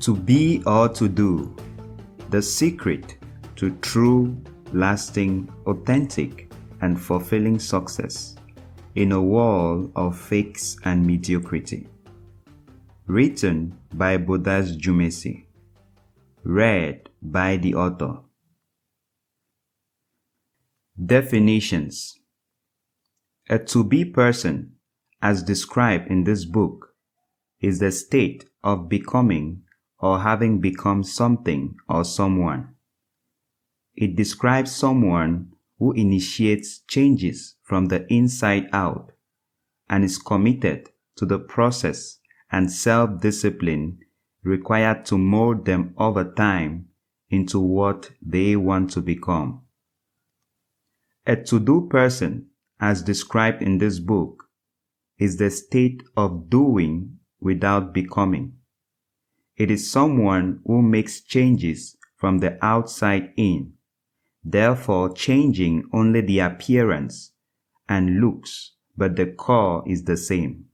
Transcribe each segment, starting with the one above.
To be or to do, the secret to true, lasting, authentic, and fulfilling success in a world of fakes and mediocrity. Written by BODAS DJOUMESSI. Read by the author. Definitions. A to-be person, as described in this book, is the state of becoming or having become something or someone. It describes someone who initiates changes from the inside out and is committed to the process and self-discipline required to mold them over time into what they want to become. A to-do person, as described in this book, is the state of doing without becoming. It is someone who makes changes from the outside in, therefore changing only the appearance and looks, but the core is the same.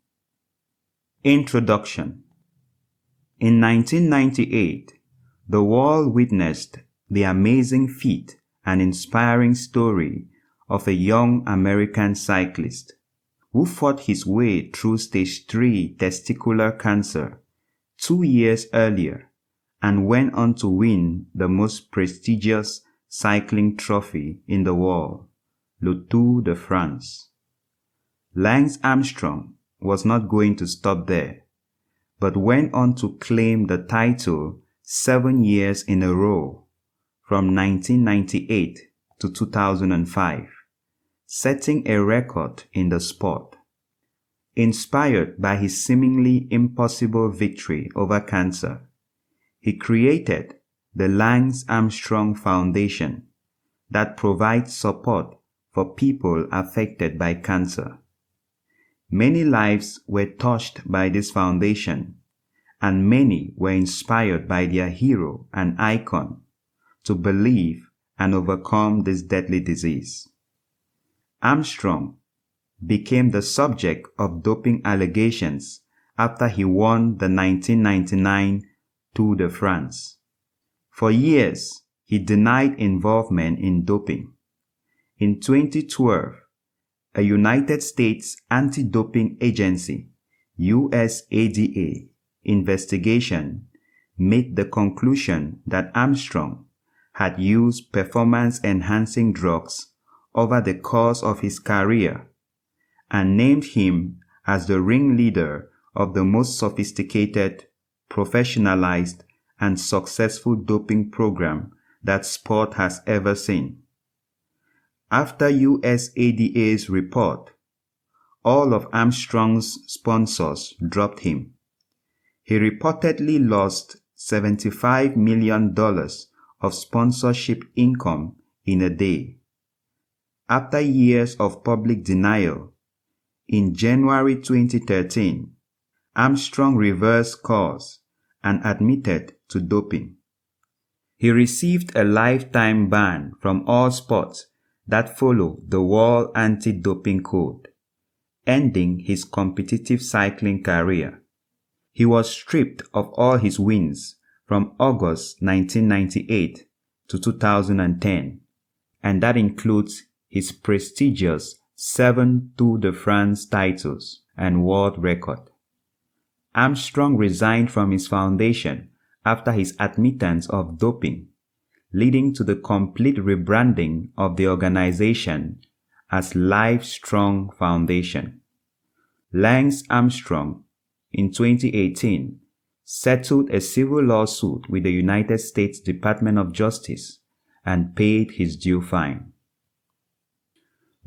Introduction. In 1998, the world witnessed the amazing feat and inspiring story of a young American cyclist who fought his way through stage 3 testicular cancer 2 years earlier and went on to win the most prestigious cycling trophy in the world, le Tour de France. Lance Armstrong was not going to stop there, but went on to claim the title 7 years in a row, from 1998 to 2005, setting a record in the sport. Inspired by his seemingly impossible victory over cancer, he created the Lance Armstrong Foundation that provides support for people affected by cancer. Many lives were touched by this foundation, and many were inspired by their hero and icon to believe and overcome this deadly disease. Armstrong became the subject of doping allegations after he won the 1999 Tour de France. For years, he denied involvement in doping. In 2012, a United States anti-doping agency, USADA, investigation made the conclusion that Armstrong had used performance-enhancing drugs over the course of his career and named him as the ringleader of the most sophisticated, professionalized, and successful doping program that sport has ever seen. After USADA's report, all of Armstrong's sponsors dropped him. He reportedly lost $75 million of sponsorship income in a day. After years of public denial, in January 2013, Armstrong reversed course and admitted to doping. He received a lifetime ban from all sports that follow the World Anti-Doping Code, ending his competitive cycling career. He was stripped of all his wins from August 1998 to 2010, and that includes his prestigious 7 Tour de France titles and world record. Armstrong resigned from his foundation after his admittance of doping, leading to the complete rebranding of the organization as Livestrong Foundation. Lance Armstrong, in 2018, settled a civil lawsuit with the United States Department of Justice and paid his due fine.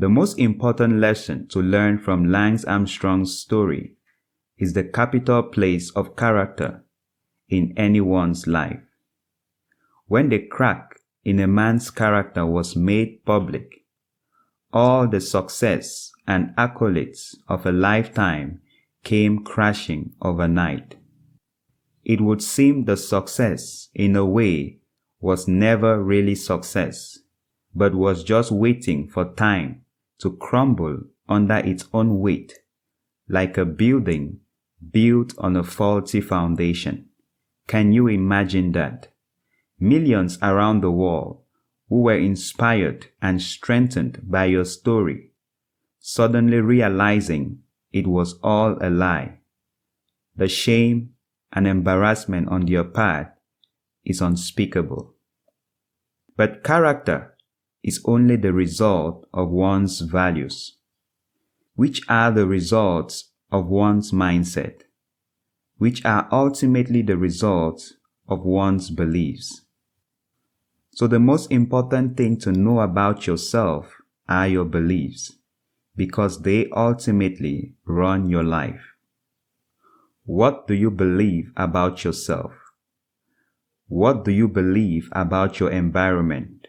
The most important lesson to learn from Lance Armstrong's story is the capital place of character in anyone's life. When the crack in a man's character was made public, all the success and accolades of a lifetime came crashing overnight. It would seem the success, in a way, was never really success, but was just waiting for time to crumble under its own weight, like a building built on a faulty foundation, Can you imagine that? Millions around the world who were inspired and strengthened by your story, suddenly realizing it was all a lie. The shame and embarrassment on their part is unspeakable. But character is only the result of one's values, which are the results of one's mindset, which are ultimately the results of one's beliefs. So the most important thing to know about yourself are your beliefs, because they ultimately run your life. What do you believe about yourself? What do you believe about your environment?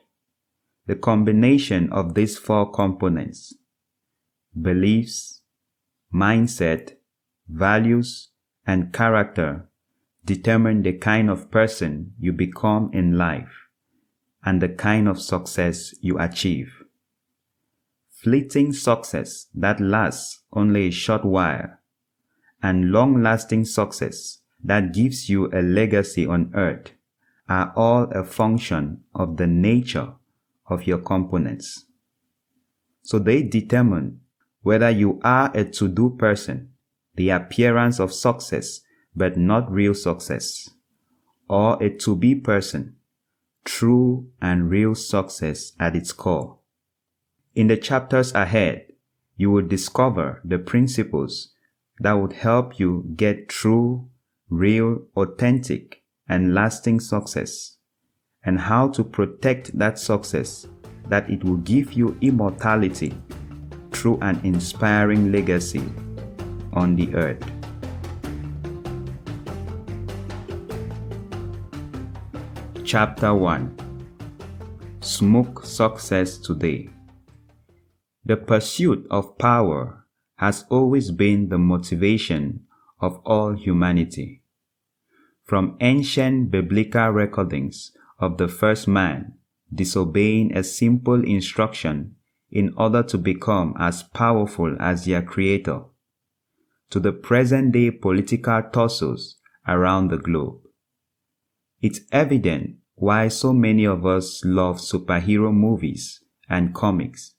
The combination of these four components, beliefs, mindset, values, and character, determine the kind of person you become in life and the kind of success you achieve. Fleeting success that lasts only a short while, and long-lasting success that gives you a legacy on earth are all a function of the nature of your components. So they determine whether you are a to-do person, the appearance of success but not real success, or a to-be person, true and real success at its core. In the chapters ahead, you will discover the principles that would help you get true, real, authentic, and lasting success, and how to protect that success, that it will give you immortality through an inspiring legacy on the earth. Chapter 1. Smoke Success Today. The pursuit of power has always been the motivation of all humanity. From ancient biblical recordings of the first man disobeying a simple instruction in order to become as powerful as their creator, to the present-day political tussles around the globe. It's evident why so many of us love superhero movies and comics.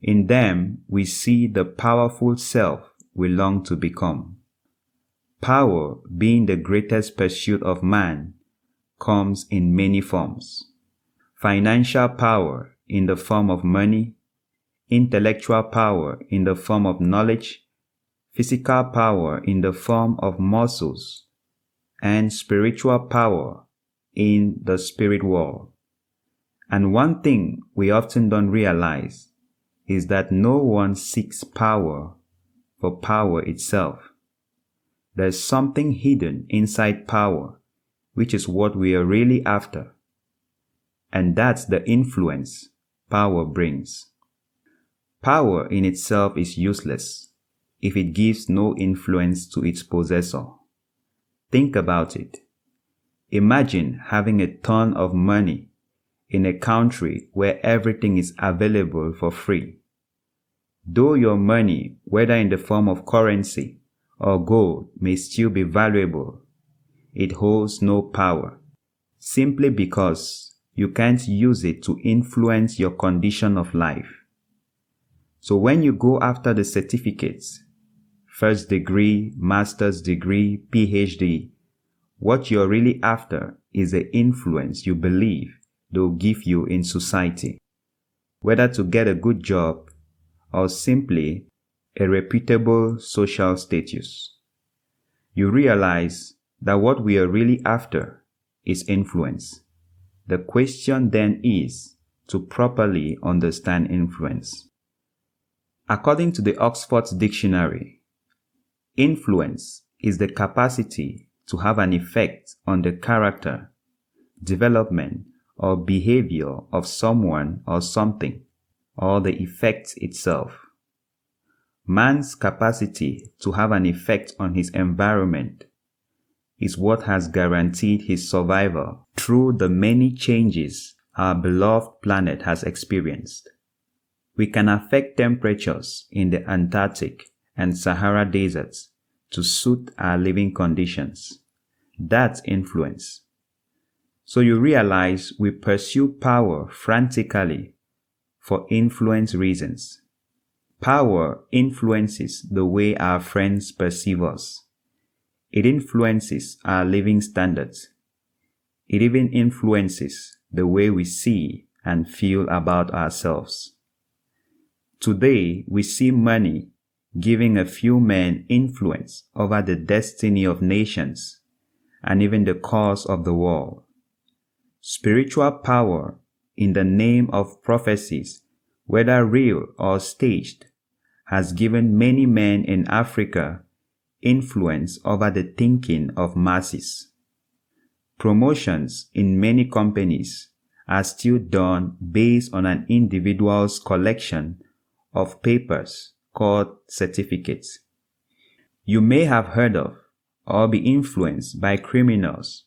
In them, we see the powerful self we long to become. Power, being the greatest pursuit of man, comes in many forms. Financial power in the form of money, intellectual power in the form of knowledge, physical power in the form of muscles, and spiritual power in the spirit world. And one thing we often don't realize is that no one seeks power for power itself. There's something hidden inside power, which is what we are really after. And that's the influence power brings. Power in itself is useless if it gives no influence to its possessor. Think about it. Imagine having a ton of money in a country where everything is available for free. Though your money, whether in the form of currency or gold, may still be valuable, it holds no power, simply because you can't use it to influence your condition of life. So when you go after the certificates, first degree, master's degree, PhD, what you're really after is the influence you believe they'll give you in society, whether to get a good job or simply a reputable social status. You realize that what we are really after is influence. The question then is to properly understand influence. According to the Oxford Dictionary, influence is the capacity to have an effect on the character, development, or behavior of someone or something, or the effect itself. Man's capacity to have an effect on his environment is what has guaranteed his survival through the many changes our beloved planet has experienced. We can affect temperatures in the Antarctic and Sahara deserts to suit our living conditions, That's influence. So you realize we pursue power frantically for influence reasons. Power influences the way our friends perceive us. It influences our living standards. It even influences the way we see and feel about ourselves. Today, we see money giving a few men influence over the destiny of nations and even the cause of the world. Spiritual power in the name of prophecies, whether real or staged, has given many men in Africa influence over the thinking of masses. Promotions in many companies are still done based on an individual's collection of papers called certificates. You may have heard of or be influenced by criminals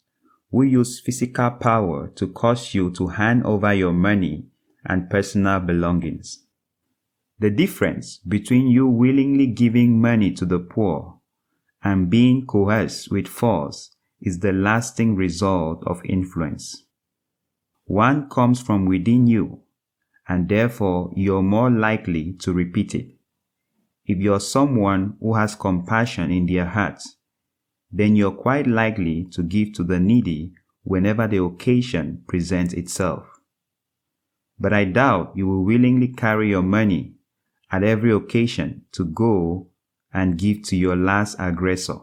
who use physical power to cause you to hand over your money and personal belongings. The difference between you willingly giving money to the poor and being coerced with force is the lasting result of influence. One comes from within you, and therefore you're more likely to repeat it. If you're someone who has compassion in their hearts, then you're quite likely to give to the needy whenever the occasion presents itself. But I doubt you will willingly carry your money at every occasion to go and give to your last aggressor.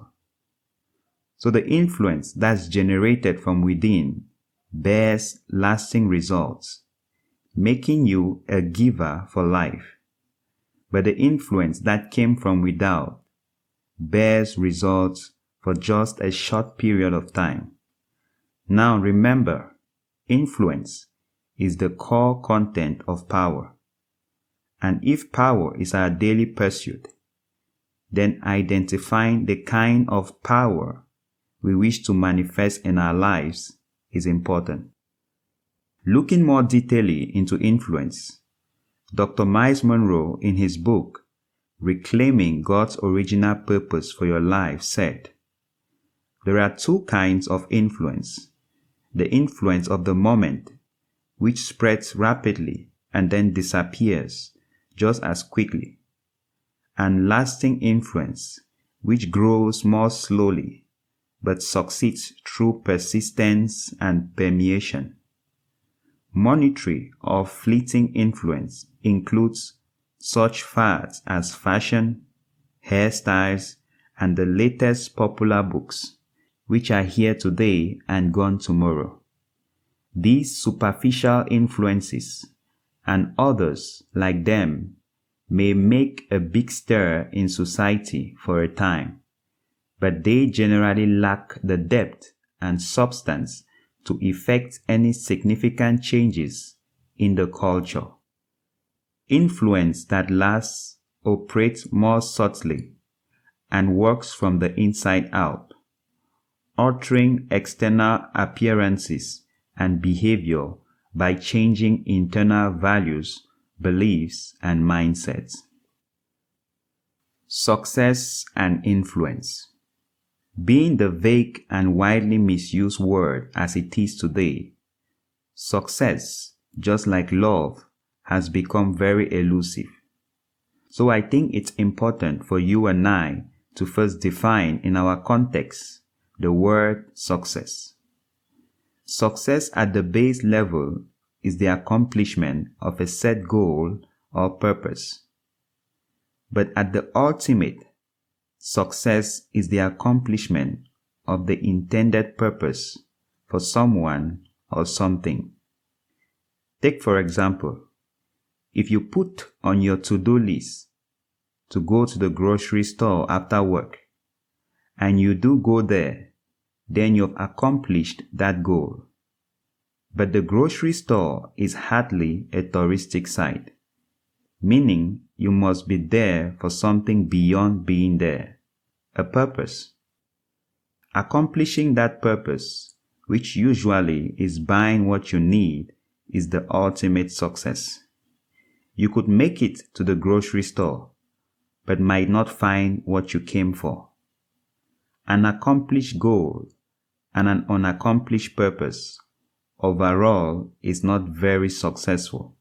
So the influence that's generated from within bears lasting results, making you a giver for life. But the influence that came from without bears results for just a short period of time. Now remember, influence is the core content of power. And if power is our daily pursuit, then identifying the kind of power we wish to manifest in our lives is important. Looking more detailedly into influence, Dr. Myles Munroe, in his book, Reclaiming God's Original Purpose for Your Life, said, "There are two kinds of influence. The influence of the moment, which spreads rapidly and then disappears just as quickly, and lasting influence, which grows more slowly, but succeeds through persistence and permeation. Monetary or fleeting influence includes such fads as fashion, hairstyles, and the latest popular books, which are here today and gone tomorrow. These superficial influences and others like them may make a big stir in society for a time, but they generally lack the depth and substance to effect any significant changes in the culture. Influence that lasts operates more subtly and works from the inside out, altering external appearances and behavior by changing internal values, beliefs, and mindsets. Success and influence. Being the vague and widely misused word as it is today, success, just like love, has become very elusive. So I think it's important for you and I to first define in our context the word success. Success at the base level is the accomplishment of a set goal or purpose. But at the ultimate, success is the accomplishment of the intended purpose for someone or something. Take for example, if you put on your to-do list to go to the grocery store after work, and you do go there, then you've accomplished that goal. But the grocery store is hardly a touristic site, meaning you must be there for something beyond being there, a purpose. Accomplishing that purpose, which usually is buying what you need, is the ultimate success. You could make it to the grocery store, but might not find what you came for. An accomplished goal and an unaccomplished purpose overall is not very successful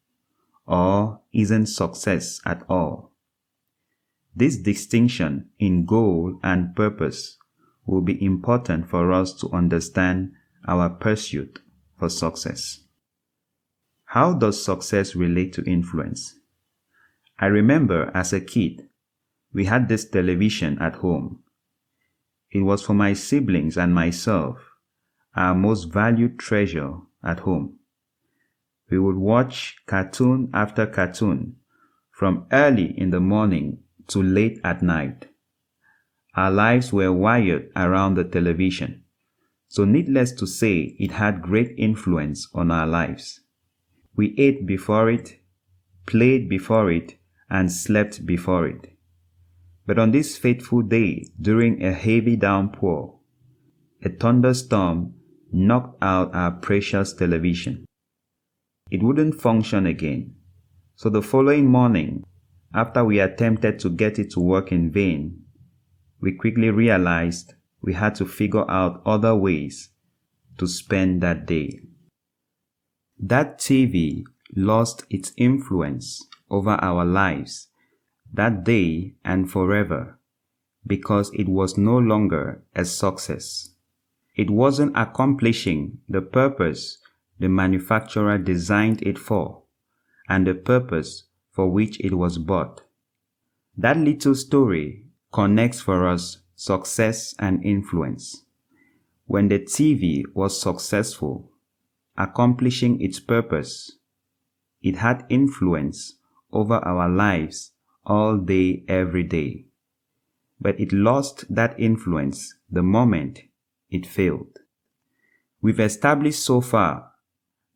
or isn't success at all. This distinction in goal and purpose will be important for us to understand our pursuit for success. How does success relate to influence? I remember as a kid, we had this television at home. It was for my siblings and myself, our most valued treasure at home. We would watch cartoon after cartoon from early in the morning to late at night. Our lives were wired around the television, so needless to say, it had great influence on our lives. We ate before it, played before it, and slept before it. But on this fateful day, during a heavy downpour, a thunderstorm knocked out our precious television. It wouldn't function again, so the following morning, after we attempted to get it to work in vain, we quickly realized we had to figure out other ways to spend that day. That TV lost its influence over our lives that day and forever because it was no longer a success. It wasn't accomplishing the purpose the manufacturer designed it for and the purpose for which it was bought. That little story connects for us success and influence. When the TV was successful, accomplishing its purpose, it had influence over our lives all day, every day. But it lost that influence the moment it failed. We've established so far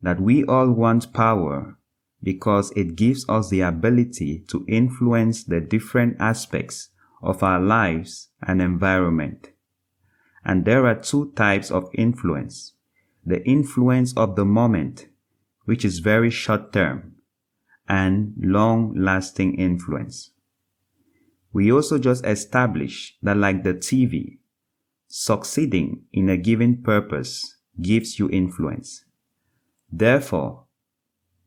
that we all want power because it gives us the ability to influence the different aspects of our lives and environment. And there are two types of influence. The influence of the moment, which is very short-term, and long-lasting influence. We also just established that, like the TV, succeeding in a given purpose gives you influence. Therefore,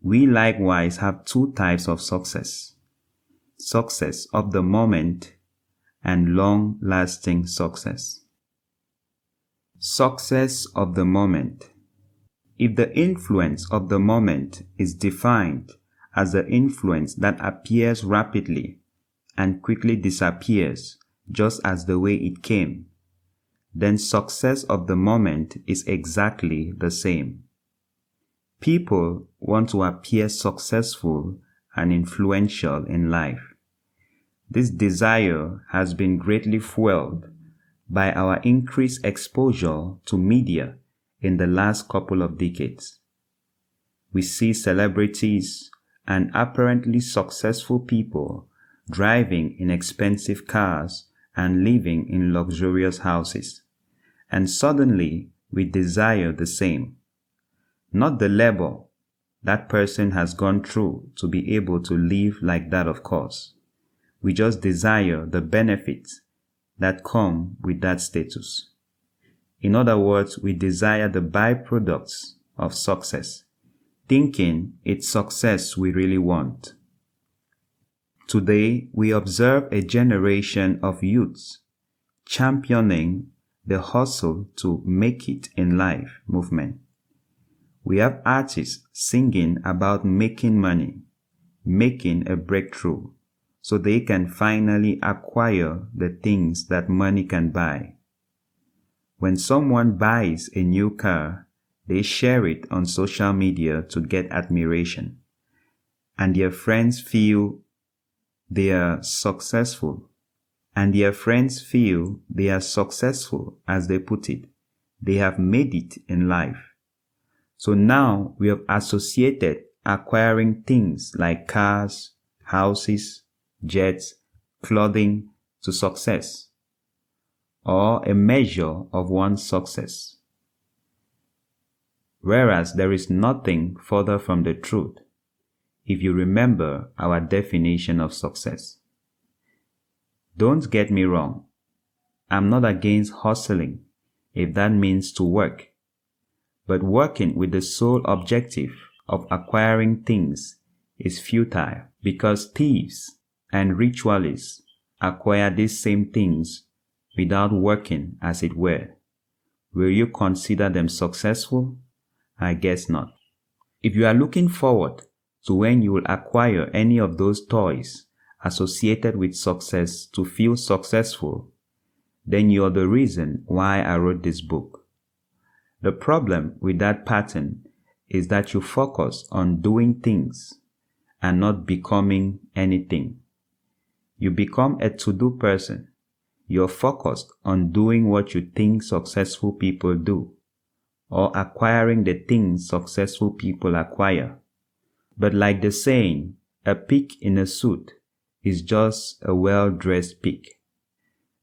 we likewise have two types of success: success of the moment and long-lasting success. Success of the moment. If the influence of the moment is defined as the influence that appears rapidly and quickly disappears just as the way it came, then success of the moment is exactly the same. People want to appear successful and influential in life. This desire has been greatly fueled by our increased exposure to media in the last couple of decades. We see celebrities and apparently successful people driving in expensive cars and living in luxurious houses, and suddenly we desire the same. Not the labor that person has gone through to be able to live like that, of course. We just desire the benefits that come with that status. In other words, we desire the byproducts of success, thinking it's success we really want. Today, we observe a generation of youths championing the hustle to make it in life movement. We have artists singing about making money, making a breakthrough, so they can finally acquire the things that money can buy. When someone buys a new car, they share it on social media to get admiration, and their friends feel they are successful. As they put it. They have made it in life. So now we have associated acquiring things like cars, houses, jets, clothing to success, or a measure of one's success. Whereas there is nothing further from the truth, if you remember our definition of success. Don't get me wrong, I'm not against hustling if that means to work. But working with the sole objective of acquiring things is futile, because thieves and ritualists acquire these same things without working, as it were. Will you consider them successful? I guess not. If you are looking forward to when you will acquire any of those toys associated with success to feel successful, then you're the reason why I wrote this book. The problem with that pattern is that you focus on doing things and not becoming anything. You become a to-do person. You're focused on doing what you think successful people do, or acquiring the things successful people acquire. But like the saying, a pig in a suit is just a well-dressed pig.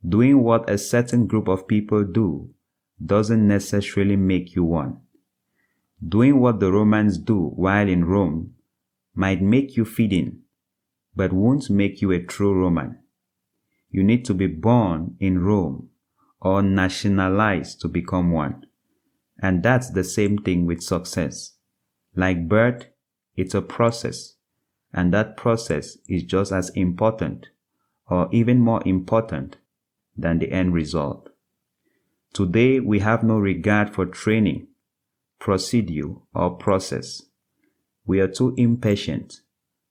Doing what a certain group of people do doesn't necessarily make you one. Doing what the Romans do while in Rome might make you fit in, but won't make you a true Roman. You need to be born in Rome or nationalized to become one. And that's the same thing with success. Like birth, it's a process, and that process is just as important, or even more important, than the end result. Today, we have no regard for training, procedure, or process. We are too impatient.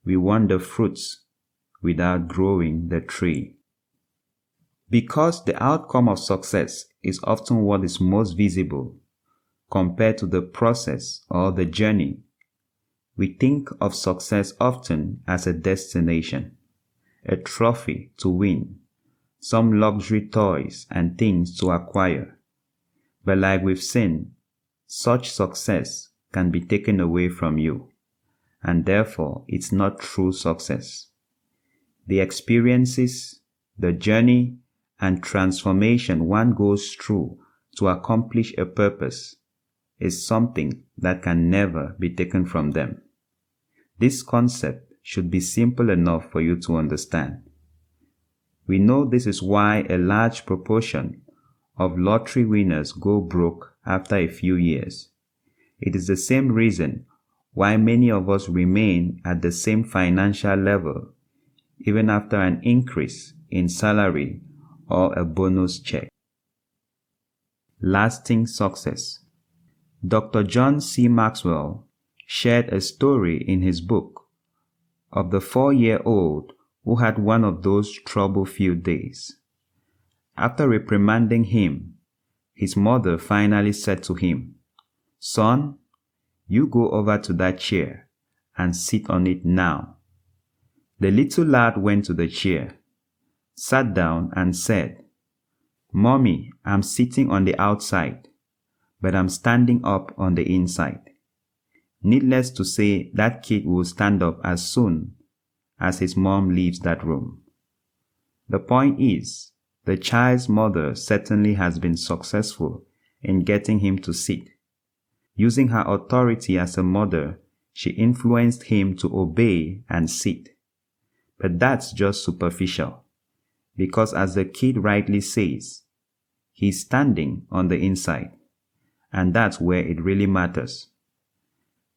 We want the fruits without growing the tree. Because the outcome of success is often what is most visible compared to the process or the journey, we think of success often as a destination, a trophy to win, some luxury toys and things to acquire. But like we've seen, such success can be taken away from you, and therefore it's not true success. The experiences, the journey, and transformation one goes through to accomplish a purpose is something that can never be taken from them. This concept should be simple enough for you to understand. We know this is why a large proportion of lottery winners go broke after a few years. It is the same reason why many of us remain at the same financial level even after an increase in salary or a bonus check. Lasting success. Dr. John C. Maxwell shared a story in his book of the 4-year-old who had one of those trouble-filled days. After reprimanding him, his mother finally said to him, "Son, you go over to that chair and sit on it now." The little lad went to the chair, sat down and said, "Mommy, I'm sitting on the outside, but I'm standing up on the inside." Needless to say, that kid will stand up as soon as his mom leaves that room. The point is, the child's mother certainly has been successful in getting him to sit. Using her authority as a mother, she influenced him to obey and sit. But that's just superficial, because as the kid rightly says, he's standing on the inside, and that's where it really matters.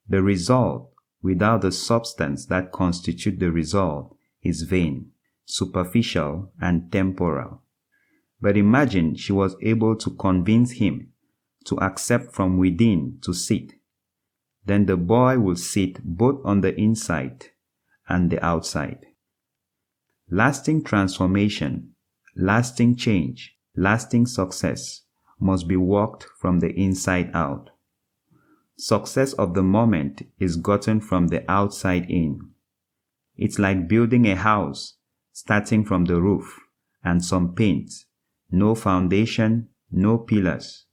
The result, without the substance that constitutes the result, is vain, superficial, and temporal. But imagine she was able to convince him to accept from within to sit. Then the boy will sit both on the inside and the outside. Lasting transformation, lasting change, lasting success must be worked from the inside out. Success of the moment is gotten from the outside in. It's like building a house, starting from the roof and some paint, no foundation, no pillars.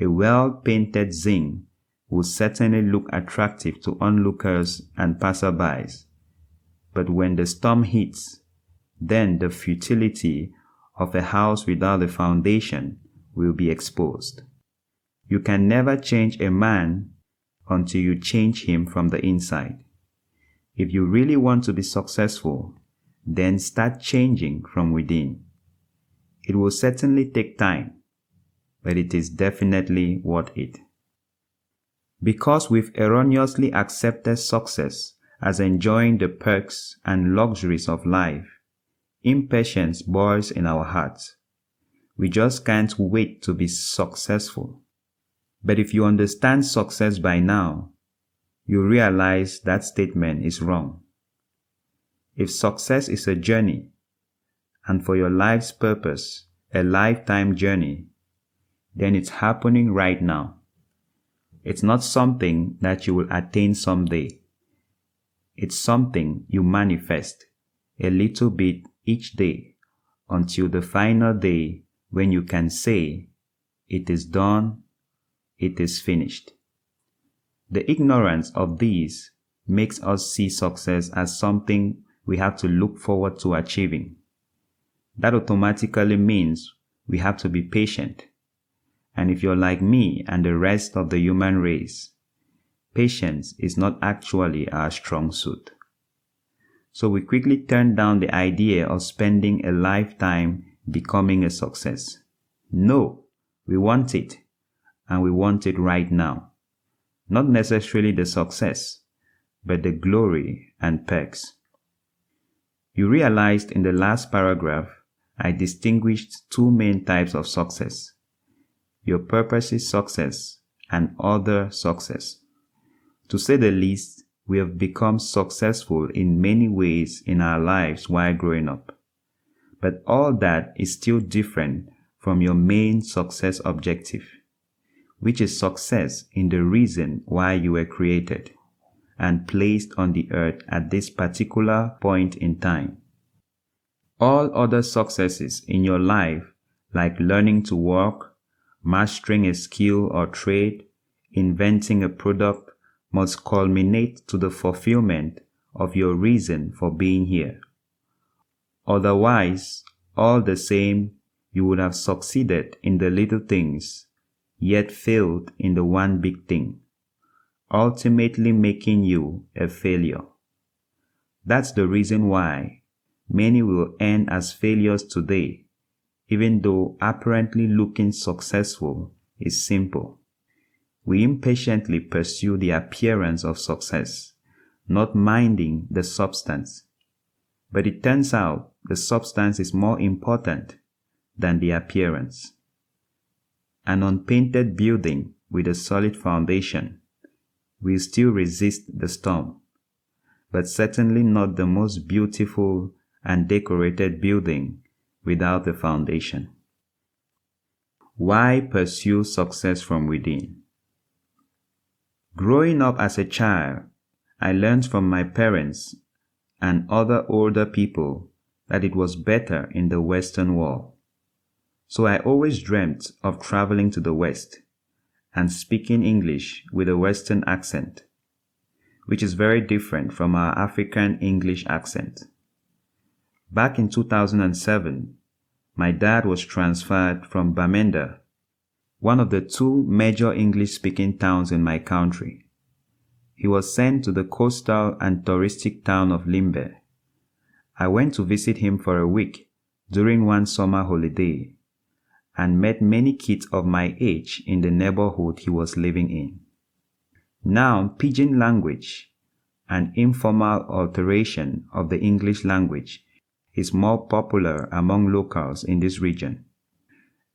A well-painted zinc will certainly look attractive to onlookers and passerbys. But when the storm hits, then the futility of a house without a foundation will be exposed. You can never change a man until you change him from the inside. If you really want to be successful, then start changing from within. It will certainly take time, but it is definitely worth it. Because we've erroneously accepted success as enjoying the perks and luxuries of life, impatience boils in our hearts. We just can't wait to be successful. But if you understand success by now, you realize that statement is wrong. If success is a journey, and for your life's purpose, a lifetime journey, then it's happening right now. It's not something that you will attain someday. It's something you manifest a little bit each day until the final day when you can say, "It is done, it is finished." The ignorance of these makes us see success as something we have to look forward to achieving. That automatically means we have to be patient. And if you're like me and the rest of the human race, patience is not actually our strong suit. So we quickly turn down the idea of spending a lifetime becoming a success. No, we want it, and we want it right now. Not necessarily the success, but the glory and perks. You realized in the last paragraph, I distinguished two main types of success: your purpose's success and other success. To say the least, we have become successful in many ways in our lives while growing up. But all that is still different from your main success objective, which is success in the reason why you were created and placed on the earth at this particular point in time. All other successes in your life, like learning to walk, mastering a skill or trade, inventing a product, must culminate to the fulfillment of your reason for being here. Otherwise, all the same, you would have succeeded in the little things, yet failed in the one big thing, ultimately making you a failure. That's the reason why many will end as failures today, even though apparently looking successful is simple. We impatiently pursue the appearance of success, not minding the substance. But it turns out the substance is more important than the appearance. An unpainted building with a solid foundation will still resist the storm, but certainly not the most beautiful and decorated building without a foundation. Why pursue success from within? Growing up as a child, I learned from my parents and other older people that it was better in the Western world. So I always dreamt of traveling to the West and speaking English with a Western accent, which is very different from our African English accent. Back in 2007, my dad was transferred from Bamenda, one of the two major English-speaking towns in my country. He was sent to the coastal and touristic town of 𝘰𝘰𝘬𝑚be. I went to visit him for a week during one summer holiday and met many kids of my age in the neighborhood he was living in. Now, Pidgin language, an informal alteration of the English language, is more popular among locals in this region.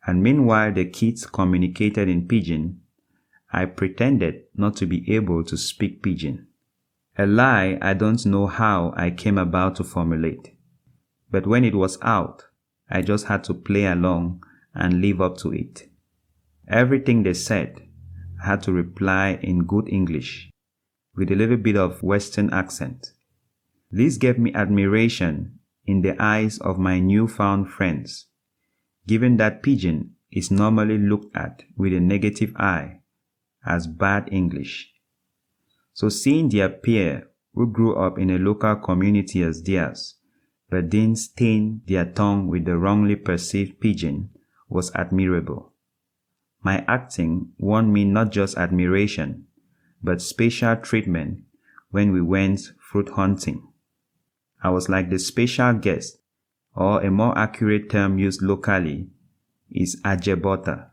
And meanwhile the kids communicated in Pidgin, I pretended not to be able to speak Pidgin. A lie I don't know how I came about to formulate. But when it was out, I just had to play along and live up to it. Everything they said, I had to reply in good English, with a little bit of Western accent. This gave me admiration in the eyes of my newfound friends, given that Pidgin is normally looked at with a negative eye as bad English. So seeing their peer who grew up in a local community as theirs, but didn't stain their tongue with the wrongly perceived Pidgin, was admirable. My acting won me not just admiration, but special treatment when we went fruit hunting. I was like the special guest, or a more accurate term used locally is ajebota.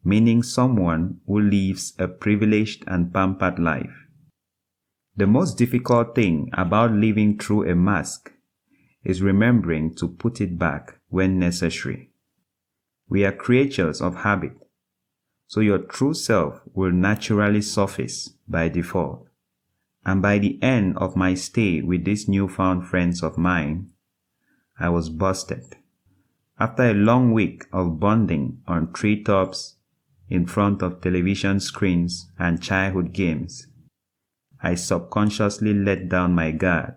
meaning someone who lives a privileged and pampered life. The most difficult thing about living through a mask is remembering to put it back when necessary. We are creatures of habit, so your true self will naturally surface by default. And by the end of my stay with these newfound friends of mine, I was busted. After a long week of bonding on treetops, in front of television screens and childhood games, I subconsciously let down my guard.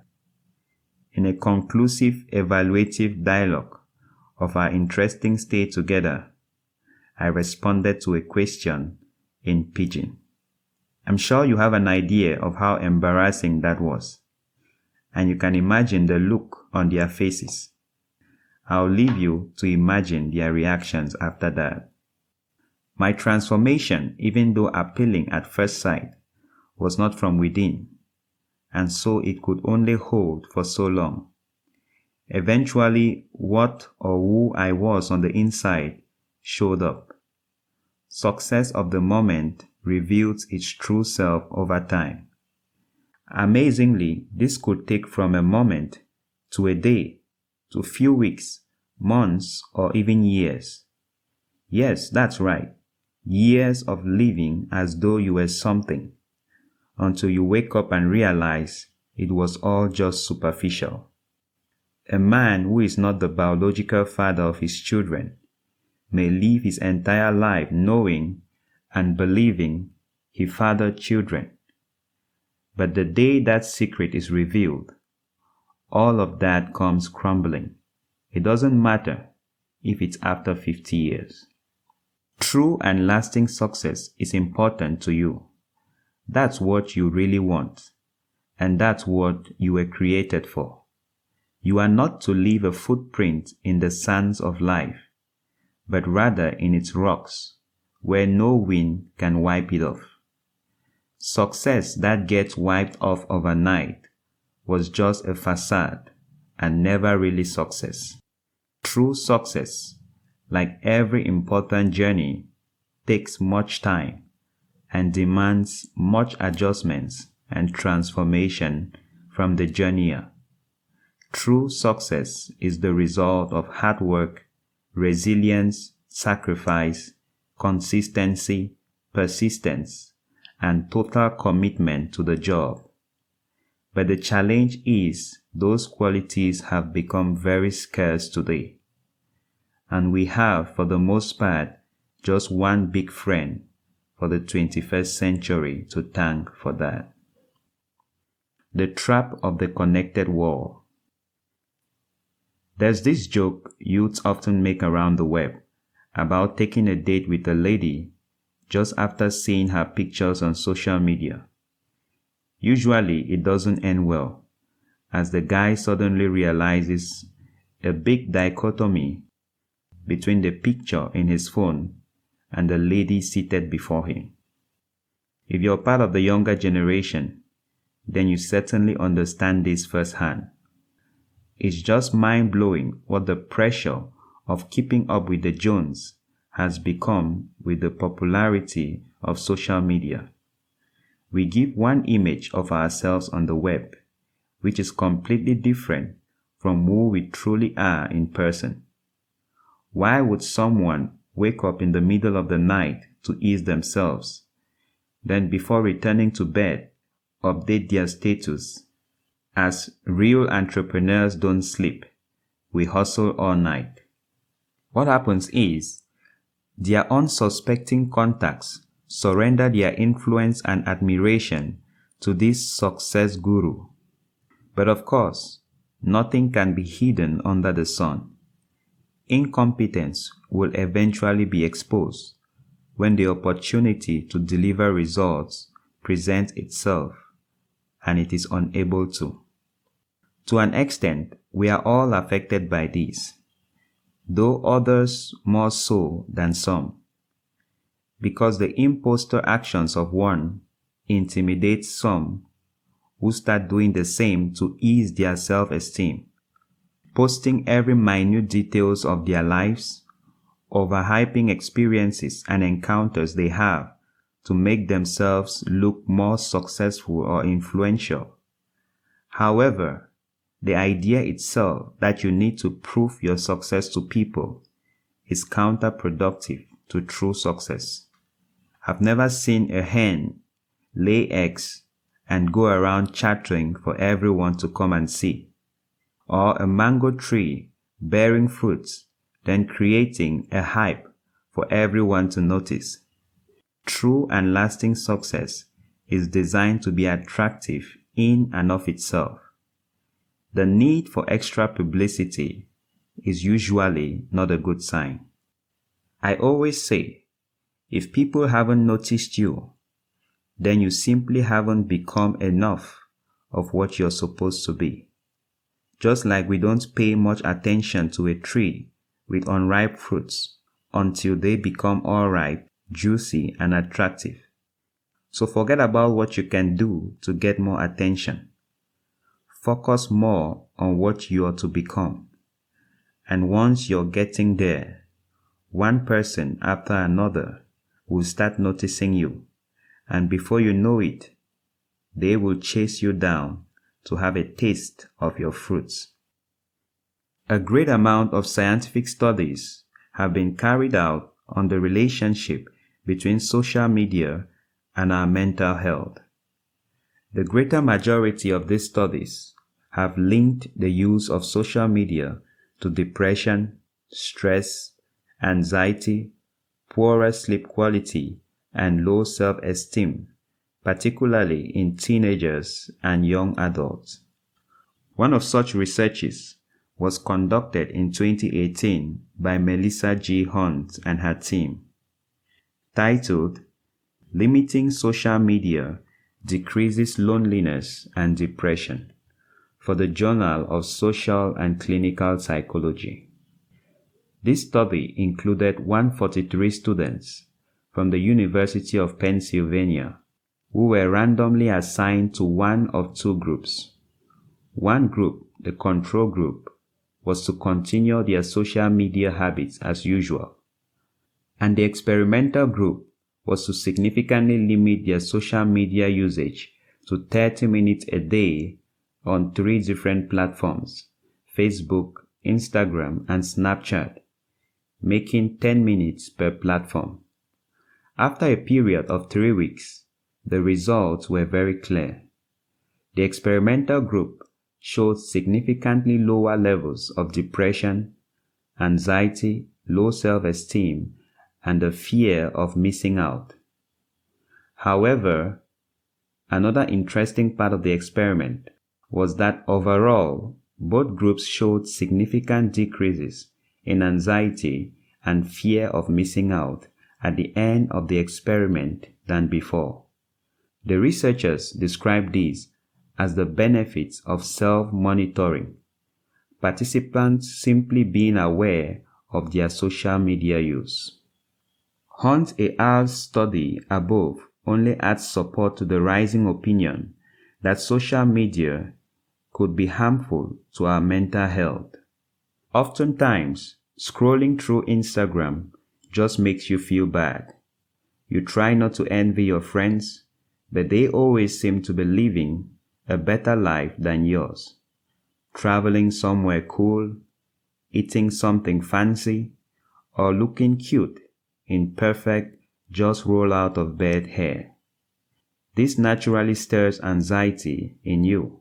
In a conclusive, evaluative dialogue of our interesting stay together, I responded to a question in pidgin. I'm sure you have an idea of how embarrassing that was, and you can imagine the look on their faces. I'll leave you to imagine their reactions after that. My transformation, even though appealing at first sight, was not from within, and so it could only hold for so long. Eventually, what or who I was on the inside showed up. Success of the moment reveals its true self over time. Amazingly, this could take from a moment to a day, to a few weeks, months, or even years. Yes, that's right. Years of living as though you were something, until you wake up and realize it was all just superficial. A man who is not the biological father of his children may live his entire life knowing and believing he fathered children. But the day that secret is revealed, all of that comes crumbling. It doesn't matter if it's after 50 years. True and lasting success is important to you. That's what you really want, and that's what you were created for. You are not to leave a footprint in the sands of life, but rather in its rocks, where no wind can wipe it off. Success that gets wiped off overnight was just a facade and never really success. True success, like every important journey, takes much time and demands much adjustments and transformation from the journeyer. True success is the result of hard work, resilience, sacrifice, consistency, persistence, and total commitment to the job. But the challenge is those qualities have become very scarce today. And we have, for the most part, just one big friend for the 21st century to thank for that. The trap of the connected wall. There's this joke youths often make around the web about taking a date with a lady just after seeing her pictures on social media. Usually it doesn't end well, as the guy suddenly realizes a big dichotomy between the picture in his phone and the lady seated before him. If you're part of the younger generation, then you certainly understand this firsthand. It's just mind-blowing what the pressure of keeping up with the Jones has become with the popularity of social media. We give one image of ourselves on the web, which is completely different from who we truly are in person. Why would someone wake up in the middle of the night to ease themselves, then before returning to bed, update their status as real entrepreneurs don't sleep, we hustle all night? What happens is, their unsuspecting contacts surrender their influence and admiration to this success guru. But of course, nothing can be hidden under the sun. Incompetence will eventually be exposed when the opportunity to deliver results presents itself and it is unable to. To an extent, we are all affected by this, though others more so than some, because the imposter actions of one intimidate some who start doing the same to ease their self-esteem, posting every minute details of their lives, overhyping experiences and encounters they have to make themselves look more successful or influential. However, the idea itself that you need to prove your success to people is counterproductive to true success. I've never seen a hen lay eggs and go around chattering for everyone to come and see, or a mango tree bearing fruits, then creating a hype for everyone to notice. True and lasting success is designed to be attractive in and of itself. The need for extra publicity is usually not a good sign. I always say, if people haven't noticed you, then you simply haven't become enough of what you're supposed to be. Just like we don't pay much attention to a tree with unripe fruits until they become all ripe, juicy, and attractive. So forget about what you can do to get more attention. Focus more on what you are to become. And once you're getting there, one person after another will start noticing you, and before you know it, they will chase you down to have a taste of your fruits. A great amount of scientific studies have been carried out on the relationship between social media and our mental health. The greater majority of these studies have linked the use of social media to depression, stress, anxiety, poorer sleep quality, and low self-esteem, particularly in teenagers and young adults. One of such researches was conducted in 2018 by Melissa G. Hunt and her team, titled "Limiting Social Media Decreases Loneliness and Depression," for the Journal of Social and Clinical Psychology. This study included 143 students from the University of Pennsylvania who were randomly assigned to one of two groups. One group, the control group, was to continue their social media habits as usual, and the experimental group was to significantly limit their social media usage to 30 minutes a day on 3 different platforms: Facebook, Instagram, and Snapchat, making 10 minutes per platform. After a period of 3 weeks, the results were very clear. The experimental group showed significantly lower levels of depression, anxiety, low self-esteem, and the fear of missing out. However, another interesting part of the experiment was that overall, both groups showed significant decreases in anxiety and fear of missing out at the end of the experiment than before. The researchers described these as the benefits of self-monitoring, participants simply being aware of their social media use. Hunt et al.'s study above only adds support to the rising opinion that social media could be harmful to our mental health. Oftentimes, scrolling through Instagram just makes you feel bad. You try not to envy your friends, but they always seem to be living a better life than yours. Traveling somewhere cool, eating something fancy, or looking cute in perfect, just roll out of bed hair. This naturally stirs anxiety in you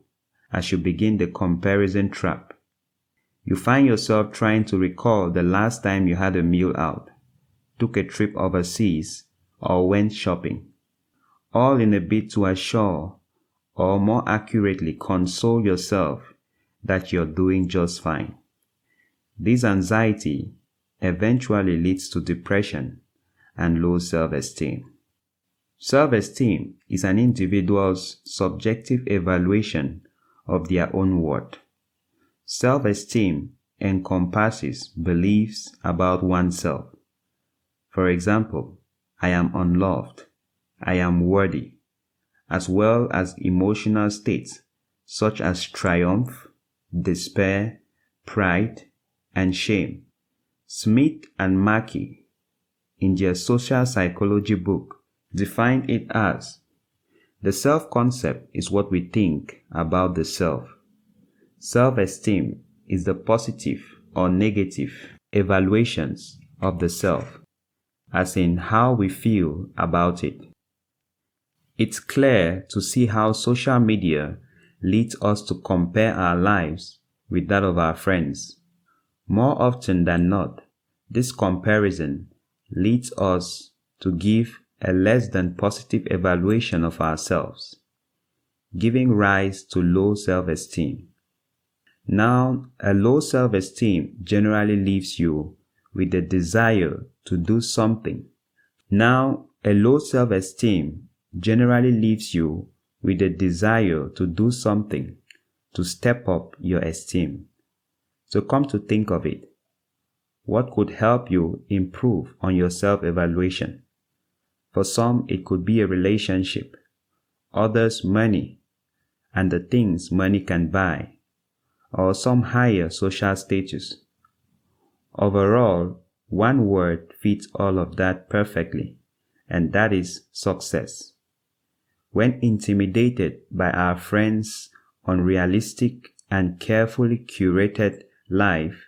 as you begin the comparison trap. You find yourself trying to recall the last time you had a meal out, took a trip overseas, or went shopping, all in a bid to assure, or more accurately console yourself that you're doing just fine. This anxiety eventually leads to depression and low self-esteem. Self-esteem is an individual's subjective evaluation of their own worth. Self-esteem encompasses beliefs about oneself. For example, I am unloved, I am worthy, as well as emotional states such as triumph, despair, pride, and shame, Smith and Mackey, in their social psychology book, defined it as: the self-concept is what we think about the self. Self-esteem is the positive or negative evaluations of the self, as in how we feel about it. It's clear to see how social media leads us to compare our lives with that of our friends. More often than not, this comparison leads us to give a less than positive evaluation of ourselves, giving rise to low self-esteem. Now, a low self-esteem generally leaves you with the desire to do something. To step up your esteem. So come to think of it, what could help you improve on your self-evaluation? For some, it could be a relationship, others money, and the things money can buy, or some higher social status. Overall, one word fits all of that perfectly, and that is success. When intimidated by our friends' unrealistic and carefully curated life,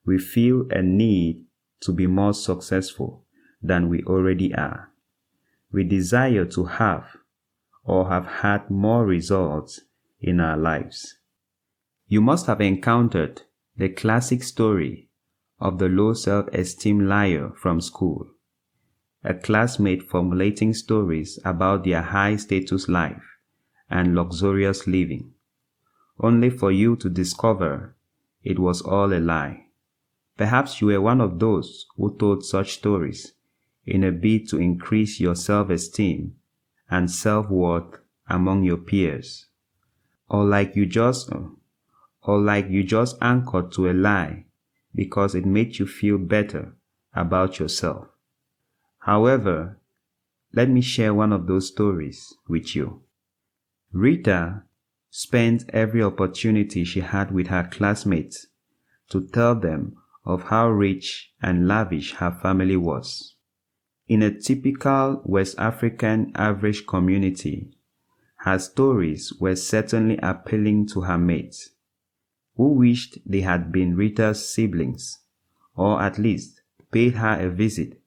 we feel a need to be more successful than we already are. We desire to have or have had more results in our lives. You must have encountered the classic story of the low self-esteem liar from school, a classmate formulating stories about their high-status life and luxurious living, only for you to discover it was all a lie. Perhaps you were one of those who told such stories in a bid to increase your self-esteem and self-worth among your peers, or like you just anchored to a lie because it made you feel better about yourself. However, let me share one of those stories with you. Rita spent every opportunity she had with her classmates to tell them of how rich and lavish her family was. In a typical West African average community, her stories were certainly appealing to her mates, who wished they had been Rita's siblings, or at least paid her a visit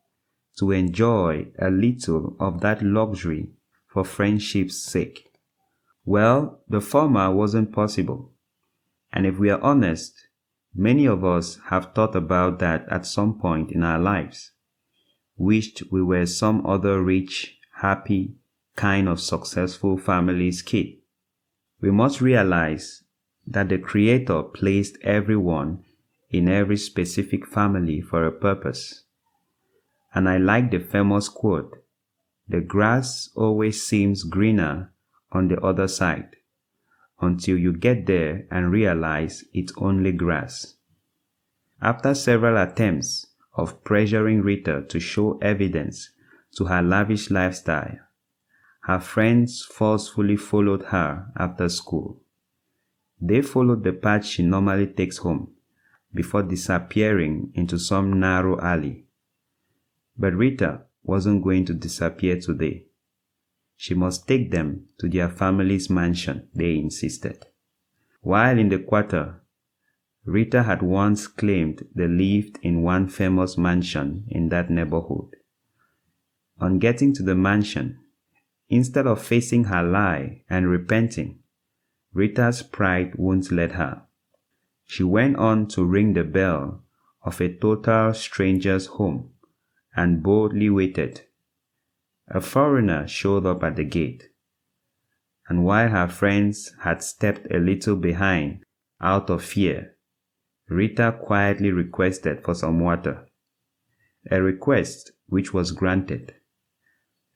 to enjoy a little of that luxury for friendship's sake. Well, the former wasn't possible, and if we are honest, many of us have thought about that at some point in our lives, wished we were some other rich, happy, kind of successful family's kid. We must realize that the Creator placed everyone in every specific family for a purpose. And I like the famous quote, "The grass always seems greener on the other side, until you get there and realize it's only grass." After several attempts of pressuring Rita to show evidence to her lavish lifestyle, her friends forcefully followed her after school. They followed the path she normally takes home, before disappearing into some narrow alley. But Rita wasn't going to disappear today. She must take them to their family's mansion, they insisted. While in the quarter, Rita had once claimed they lived in one famous mansion in that neighborhood. On getting to the mansion, instead of facing her lie and repenting, Rita's pride wouldn't let her. She went on to ring the bell of a total stranger's home and boldly waited. A foreigner showed up at the gate, and while her friends had stepped a little behind out of fear, Rita quietly requested for some water, a request which was granted,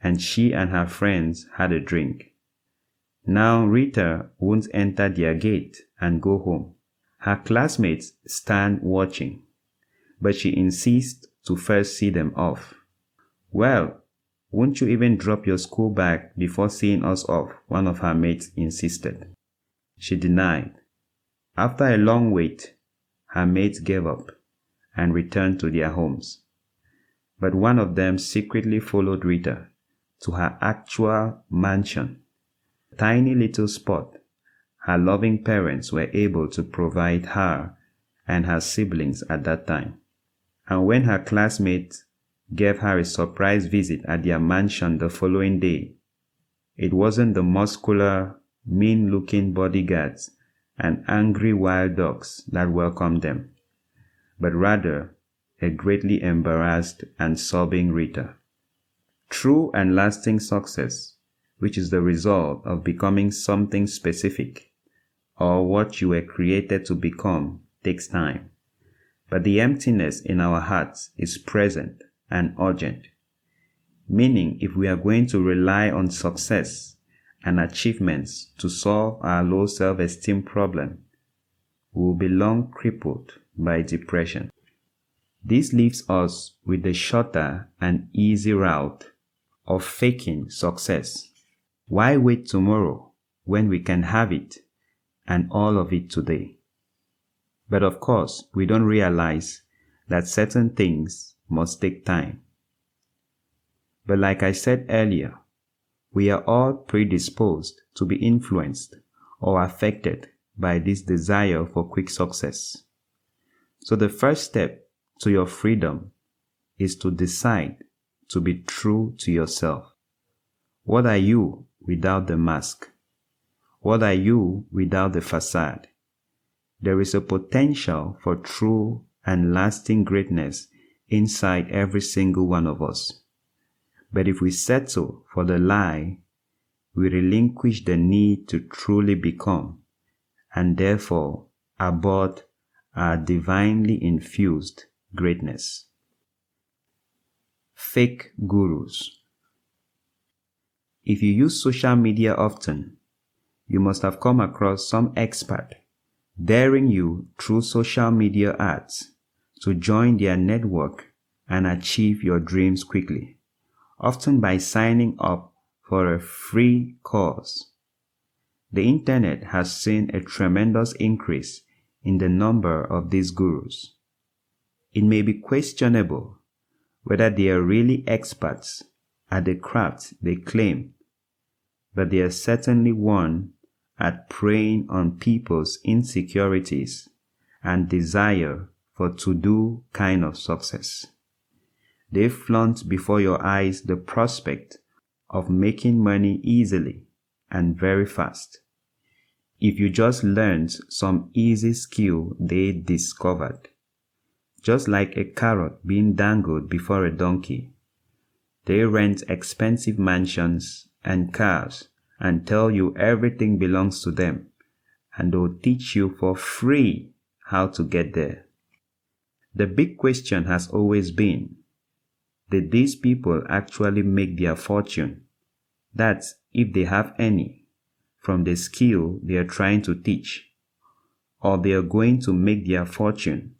and she and her friends had a drink. Now Rita won't enter their gate and go home. Her classmates stand watching, but she insists to first see them off. "Well, won't you even drop your school bag before seeing us off?" one of her mates insisted. She denied. After a long wait, her mates gave up, and returned to their homes. But one of them secretly followed Rita to her actual mansion, a tiny little spot her loving parents were able to provide her and her siblings at that time. And when her classmates gave her a surprise visit at their mansion the following day, it wasn't the muscular, mean-looking bodyguards and angry wild dogs that welcomed them, but rather a greatly embarrassed and sobbing Rita. True and lasting success, which is the result of becoming something specific, or what you were created to become, takes time. But the emptiness in our hearts is present and urgent. Meaning, if we are going to rely on success and achievements to solve our low self-esteem problem, we will be long crippled by depression. This leaves us with the shorter and easy route of faking success. Why wait tomorrow when we can have it, and all of it today? But of course, we don't realize that certain things must take time. But like I said earlier, we are all predisposed to be influenced or affected by this desire for quick success. So the first step to your freedom is to decide to be true to yourself. What are you without the mask? What are you without the facade? There is a potential for true and lasting greatness inside every single one of us. But if we settle for the lie, we relinquish the need to truly become, and therefore abort our divinely infused greatness. Fake gurus. If you use social media often, you must have come across some expert daring you through social media ads to join their network and achieve your dreams quickly, often by signing up for a free course. The internet has seen a tremendous increase in the number of these gurus. It may be questionable whether they are really experts at the craft they claim, but they are certainly one at preying on people's insecurities and desire for to-do kind of success. They flaunt before your eyes the prospect of making money easily and very fast. If you just learned some easy skill they discovered, just like a carrot being dangled before a donkey, they rent expensive mansions and cars and tell you everything belongs to them, and they'll teach you for free how to get there. The big question has always been, did these people actually make their fortune? That's if they have any, from the skill they are trying to teach, or they are going to make their fortune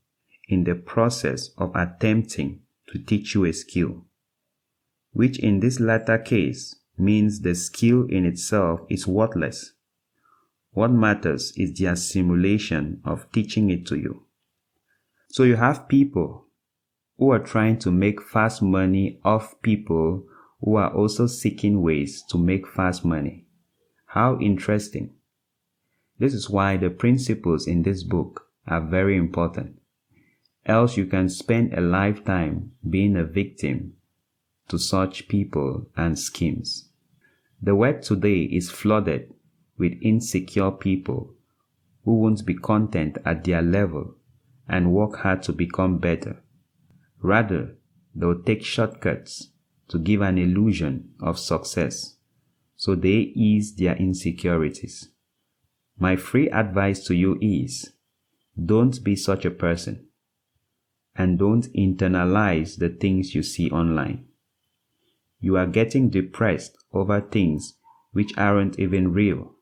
in the process of attempting to teach you a skill, which in this latter case means the skill in itself is worthless. What matters is their simulation of teaching it to you. So you have people who are trying to make fast money off people who are also seeking ways to make fast money. How interesting. This is why the principles in this book are very important. Else you can spend a lifetime being a victim to such people and schemes. The web today is flooded with insecure people who won't be content at their level and work hard to become better. Rather, they'll take shortcuts to give an illusion of success, so they ease their insecurities. My free advice to you is, don't be such a person, and don't internalize the things you see online. You are getting depressed over things which aren't even real.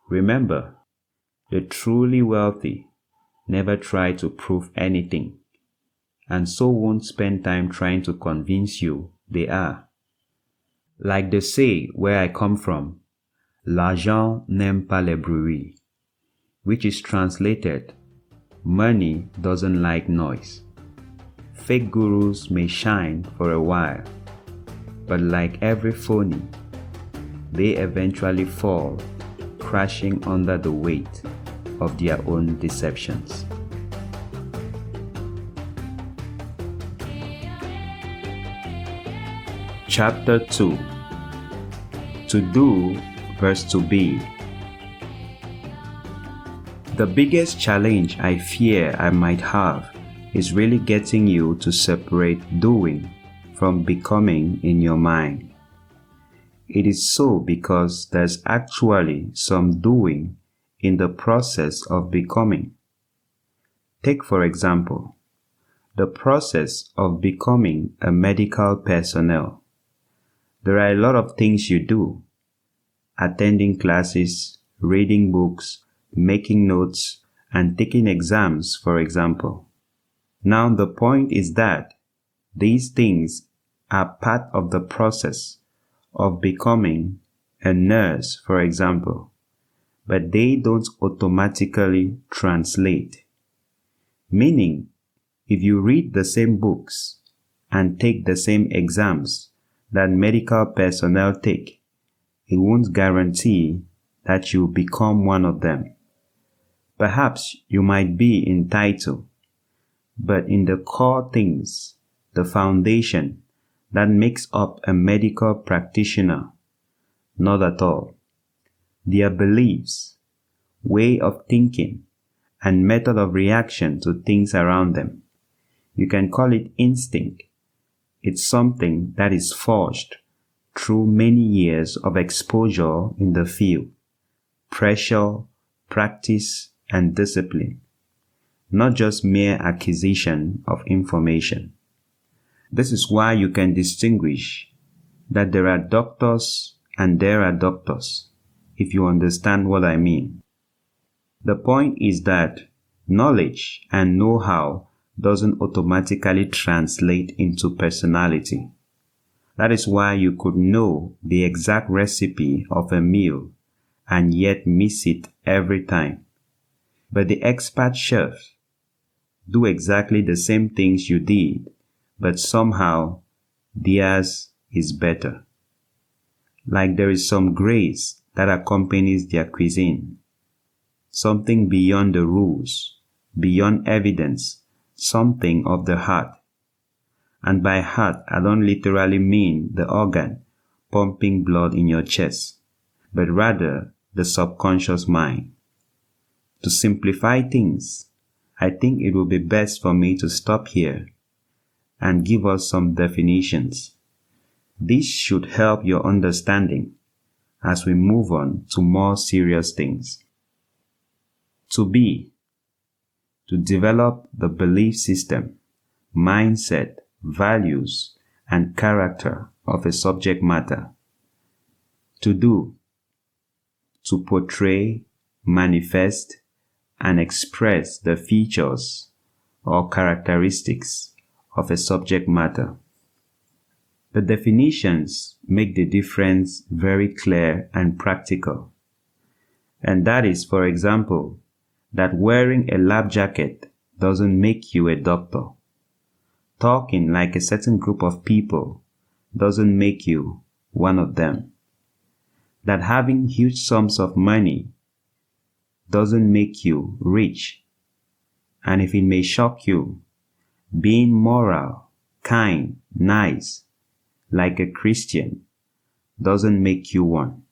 Remember, the truly wealthy never try to prove anything, and so won't spend time trying to convince you they are. Like they say where I come from, l'argent n'aime pas le bruit, which is translated, money doesn't like noise. fake gurus may shine for a while, but like every phony, they eventually fall, crashing under the weight of their own deceptions. Chapter 2. To do versus to be. The biggest challenge I fear I might have is really getting you to separate doing from becoming in your mind. It is so because there's actually some doing in the process of becoming. Take, for example, the process of becoming a medical personnel. There are a lot of things you do: attending classes, reading books, making notes, and taking exams, for example. Now the point is that these things are part of the process of becoming a nurse, for example, but they don't automatically translate. Meaning, if you read the same books and take the same exams that medical personnel take, it won't guarantee that you'll become one of them. Perhaps you might be in title, but in the core things, the foundation that makes up a medical practitioner, not at all. Their beliefs, way of thinking, and method of reaction to things around them. You can call it instinct. It's something that is forged through many years of exposure in the field, pressure, practice, and discipline, not just mere acquisition of information. This is why you can distinguish that there are doctors and there are doctors, if you understand what I mean. The point is that knowledge and know-how doesn't automatically translate into personality. That is why you could know the exact recipe of a meal and yet miss it every time. But the expert chef do exactly the same things you did, but somehow theirs is better. Like there is some grace that accompanies their cuisine, something beyond the rules, beyond evidence, something of the heart. And by heart, I don't literally mean the organ pumping blood in your chest, but rather the subconscious mind. To simplify things, I think it will be best for me to stop here and give us some definitions. This should help your understanding as we move on to more serious things. To be, to develop the belief system, mindset, values, and character of a subject matter. To do, to portray, manifest, and express the features or characteristics of a subject matter. The definitions make the difference very clear and practical. And that is, for example, that wearing a lab jacket doesn't make you a doctor. Talking like a certain group of people doesn't make you one of them. That having huge sums of money doesn't make you rich. And if it may shock you, being moral, kind, nice, like a Christian, doesn't make you one.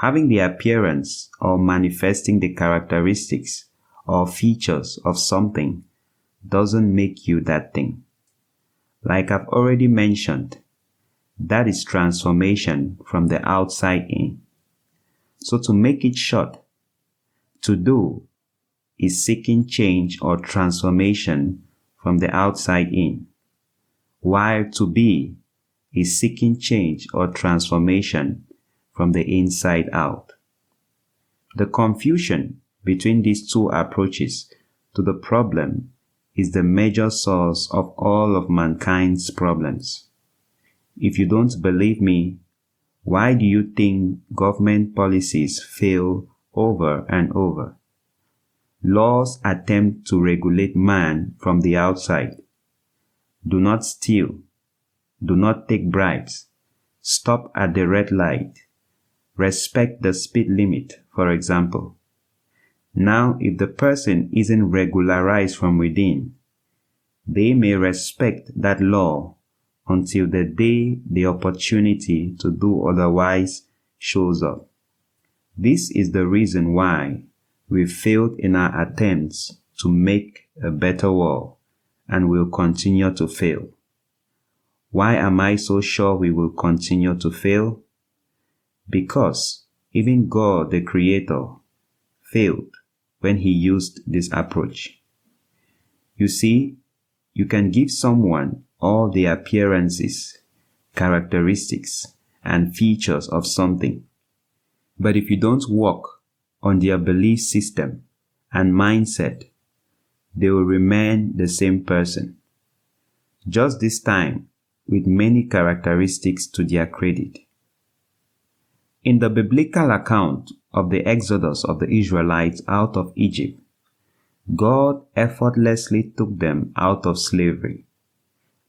Having the appearance or manifesting the characteristics or features of something doesn't make you that thing. Like I've already mentioned, that is transformation from the outside in. So to make it short, to do is seeking change or transformation from the outside in, while to be is seeking change or transformation from the inside out. The confusion between these two approaches to the problem is the major source of all of mankind's problems. If you don't believe me, why do you think government policies fail over and over? Laws attempt to regulate man from the outside, Do not steal. Do not take bribes. Stop at the red light. Respect the speed limit, for example. Now, if the person isn't regularized from within, they may respect that law until the day the opportunity to do otherwise shows up. This is the reason why we failed in our attempts to make a better world and will continue to fail. Why am I so sure we will continue to fail? Because even God, the Creator, failed when He used this approach. You see, you can give someone all the appearances, characteristics, and features of something. But if you don't work on their belief system and mindset, they will remain the same person. Just this time, with many characteristics to their credit. In the biblical account of the exodus of the Israelites out of Egypt, God effortlessly took them out of slavery,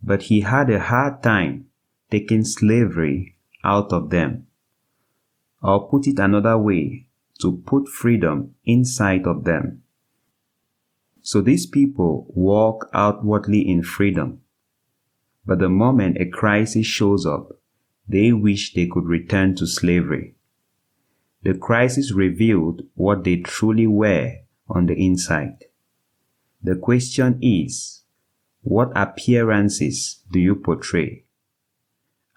but He had a hard time taking slavery out of them. Or put it another way, to put freedom inside of them. So these people walk outwardly in freedom, but the moment a crisis shows up, they wish they could return to slavery. The crisis revealed what they truly were on the inside. The question is, what appearances do you portray?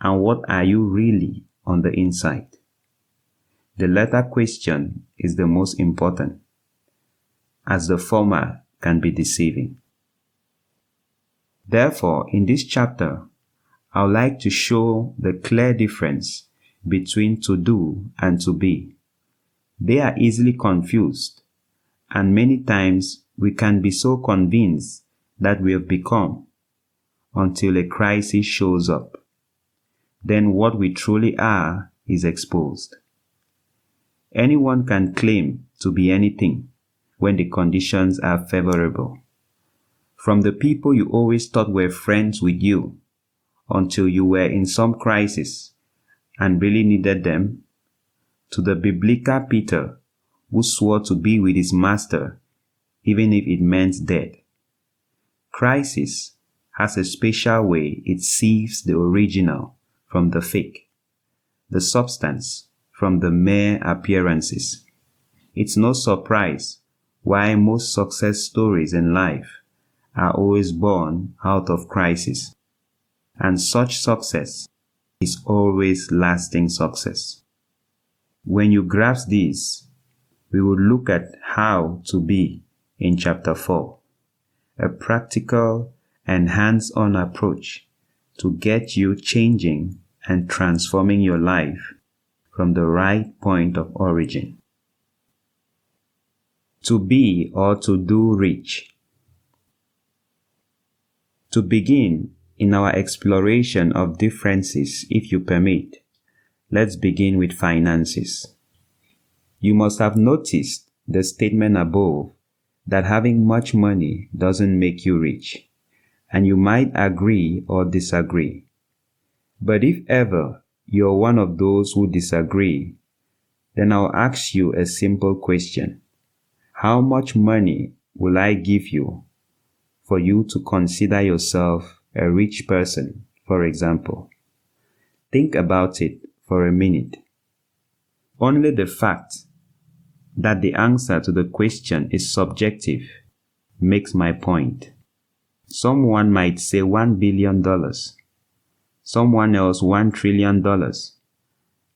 And what are you really on the inside? The latter question is the most important, as the former can be deceiving. Therefore, in this chapter, I would like to show the clear difference between to do and to be. They are easily confused, and many times we can be so convinced that we have become until a crisis shows up. Then what we truly are is exposed. Anyone can claim to be anything when the conditions are favorable. From the people you always thought were friends with you until you were in some crisis and really needed them, to the biblical Peter who swore to be with his master even if it meant death. Crisis has a special way it sieves the original from the fake, the substance from the mere appearances. It's no surprise why most success stories in life are always born out of crisis, and such success is always lasting success. When you grasp this, we will look at how to be in chapter 4, a practical and hands-on approach to get you changing and transforming your life from the right point of origin. To be or to do rich. To begin in our exploration of differences, if you permit, let's begin with finances. You must have noticed the statement above that having much money doesn't make you rich, and you might agree or disagree. But if ever you're one of those who disagree, then I'll ask you a simple question. How much money will I give you for you to consider yourself a rich person, for example? Think about it for a minute. Only the fact that the answer to the question is subjective makes my point. Someone might say $1 billion, someone else $1 trillion,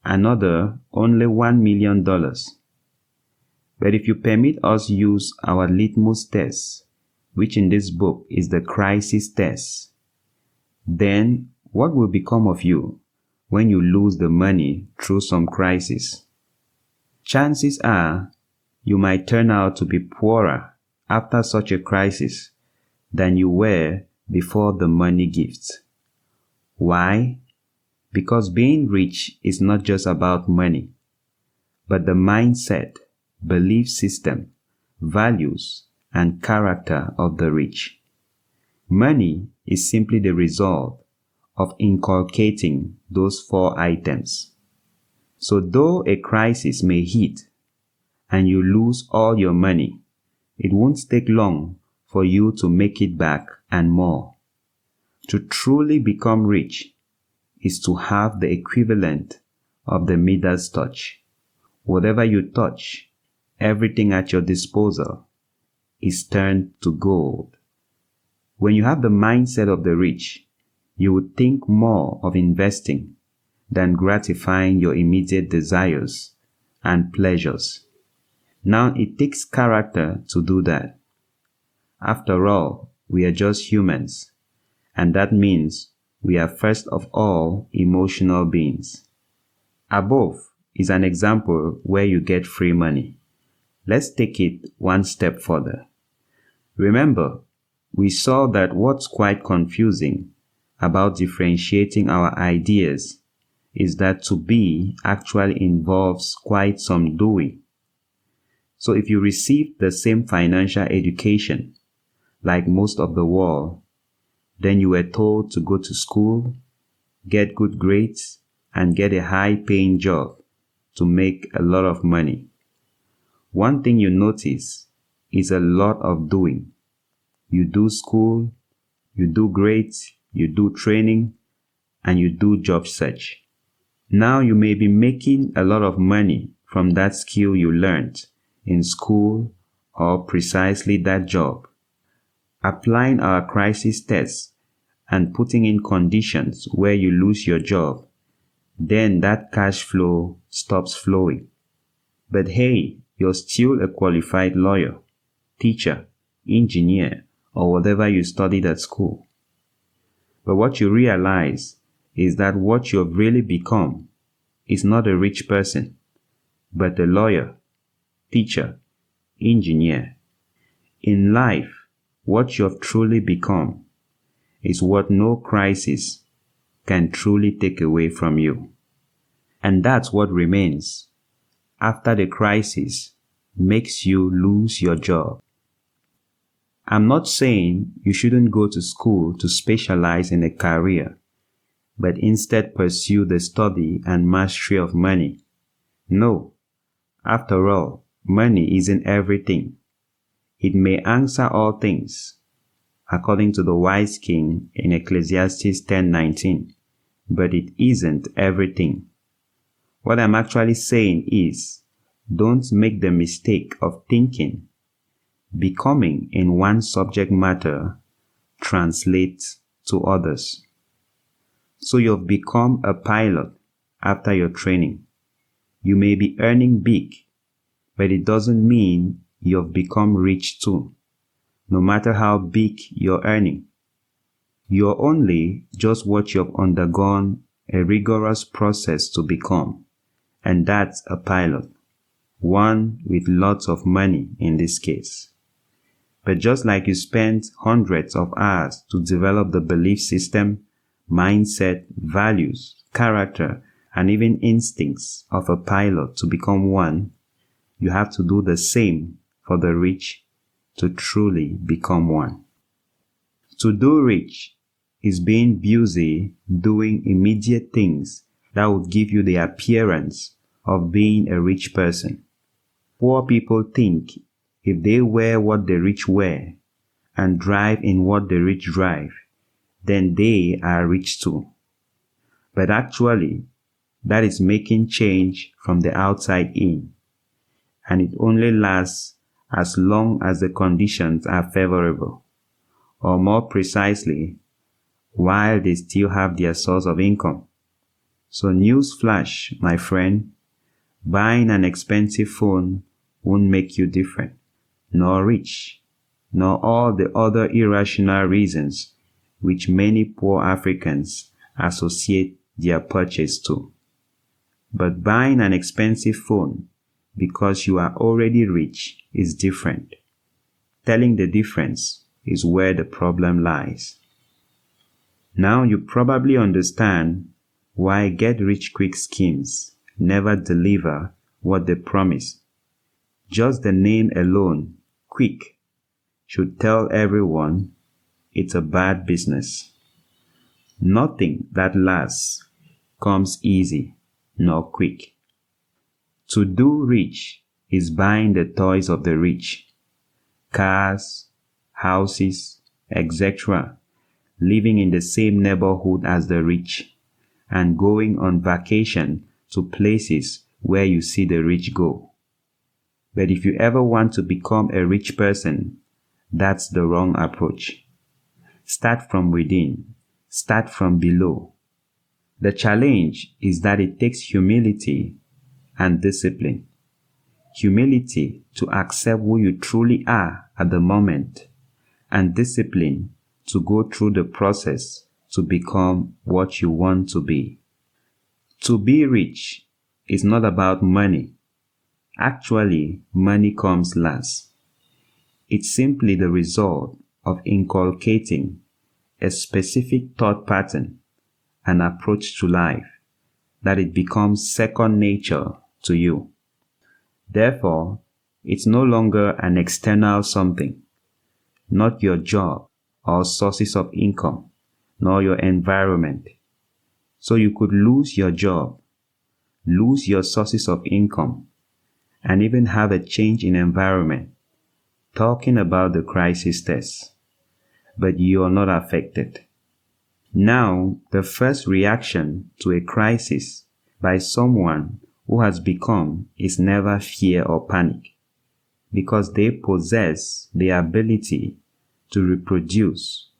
another only $1 million. But if you permit us use our litmus test, which in this book is the crisis test, then what will become of you when you lose the money through some crisis? Chances are you might turn out to be poorer after such a crisis than you were before the money gift. Why? Because being rich is not just about money, but the mindset, belief system, values, and character of the rich. Money is simply the result of inculcating those 4 items. So though a crisis may hit and you lose all your money, it won't take long for you to make it back and more. To truly become rich is to have the equivalent of the Midas touch. Whatever you touch, everything at your disposal is turned to gold. When you have the mindset of the rich, you would think more of investing than gratifying your immediate desires and pleasures. Now it takes character to do that. After all, we are just humans, and that means we are first of all emotional beings. Above is an example where you get free money. Let's take it one step further. Remember, we saw that what's quite confusing about differentiating our ideas is that to be actually involves quite some doing. So if you receive the same financial education like most of the world, then you were told to go to school, get good grades, and get a high-paying job to make a lot of money. One thing you notice is a lot of doing. You do school, you do grades, you do training, and you do job search. Now you may be making a lot of money from that skill you learned in school or precisely that job. Applying our crisis tests and putting in conditions where you lose your job, then that cash flow stops flowing. But hey, you're still a qualified lawyer, teacher, engineer, or whatever you studied at school. But what you realize is that what you've really become is not a rich person, but a lawyer, teacher, engineer. In life, what you have truly become is what no crisis can truly take away from you. And that's what remains after the crisis makes you lose your job. I'm not saying you shouldn't go to school to specialize in a career, but instead pursue the study and mastery of money. No, after all, money isn't everything. It may answer all things, according to the wise king in Ecclesiastes 10:19, but it isn't everything. What I'm actually saying is, don't make the mistake of thinking becoming in one subject matter translates to others. So you've become a pilot after your training. You may be earning big, but it doesn't mean you've become rich too, no matter how big you're earning. You're only just what you've undergone a rigorous process to become, and that's a pilot, one with lots of money in this case. But just like you spent hundreds of hours to develop the belief system, mindset, values, character, and even instincts of a pilot to become one, you have to do the same for the rich to truly become one. To do rich is being busy doing immediate things that would give you the appearance of being a rich person. Poor people think if they wear what the rich wear and drive in what the rich drive, then they are rich too. But actually, that is making change from the outside in, and it only lasts as long as the conditions are favorable, or more precisely, while they still have their source of income. So newsflash, my friend, buying an expensive phone won't make you different, nor rich, nor all the other irrational reasons which many poor Africans associate their purchase to. But buying an expensive phone because you are already rich is different. Telling the difference is where the problem lies. Now you probably understand why get-rich-quick schemes never deliver what they promise. Just the name alone, quick, should tell everyone it's a bad business. Nothing that lasts comes easy nor quick. To do rich is buying the toys of the rich, cars, houses, etc., living in the same neighborhood as the rich, and going on vacation to places where you see the rich go. But if you ever want to become a rich person, that's the wrong approach. Start from within. Start from below. The challenge is that it takes humility and discipline. Humility to accept who you truly are at the moment, and discipline to go through the process to become what you want to be. To be rich is not about money. Actually, money comes last. It's simply the result of inculcating a specific thought pattern and approach to life that it becomes second nature to you. Therefore, it's no longer an external something, not your job or sources of income, nor your environment. So you could lose your job, lose your sources of income, and even have a change in environment, talking about the crisis test, but you are not affected. Now, the first reaction to a crisis by someone who has become is never fear or panic, because they possess the ability to reproduce,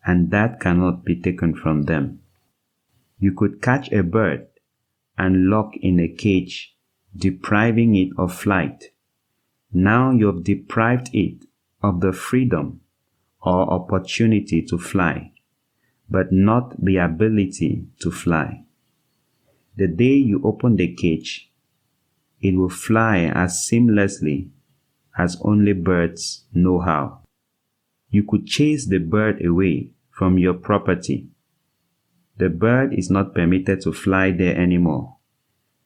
and that cannot be taken from them. You could catch a bird and lock in a cage, depriving it of flight. Now you've deprived it of the freedom or opportunity to fly, but not the ability to fly. The day you open the cage, it will fly as seamlessly as only birds know how. You could chase the bird away from your property. The bird is not permitted to fly there anymore,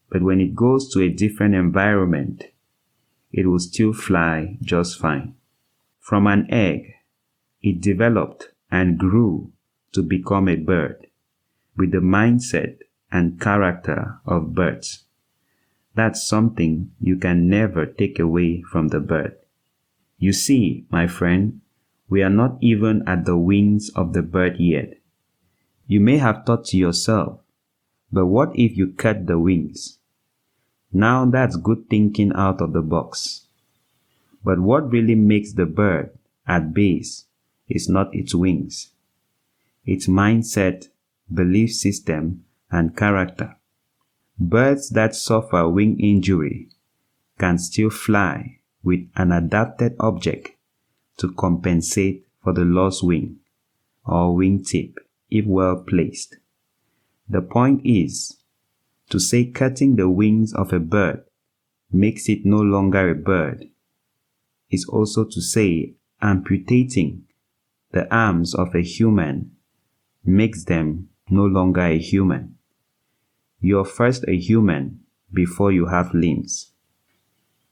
but when it goes to a different environment, it will still fly just fine. From an egg, it developed and grew to become a bird with the mindset and character of birds. That's something you can never take away from the bird. You see, my friend, we are not even at the wings of the bird yet. You may have thought to yourself, but what if you cut the wings? Now that's good thinking out of the box. But what really makes the bird at base is not its wings, its mindset, belief system, and character. Birds that suffer wing injury can still fly with an adapted object to compensate for the lost wing or wingtip if well placed. The point is, to say cutting the wings of a bird makes it no longer a bird is also to say amputating the arms of a human makes them no longer a human. You're first a human before you have limbs.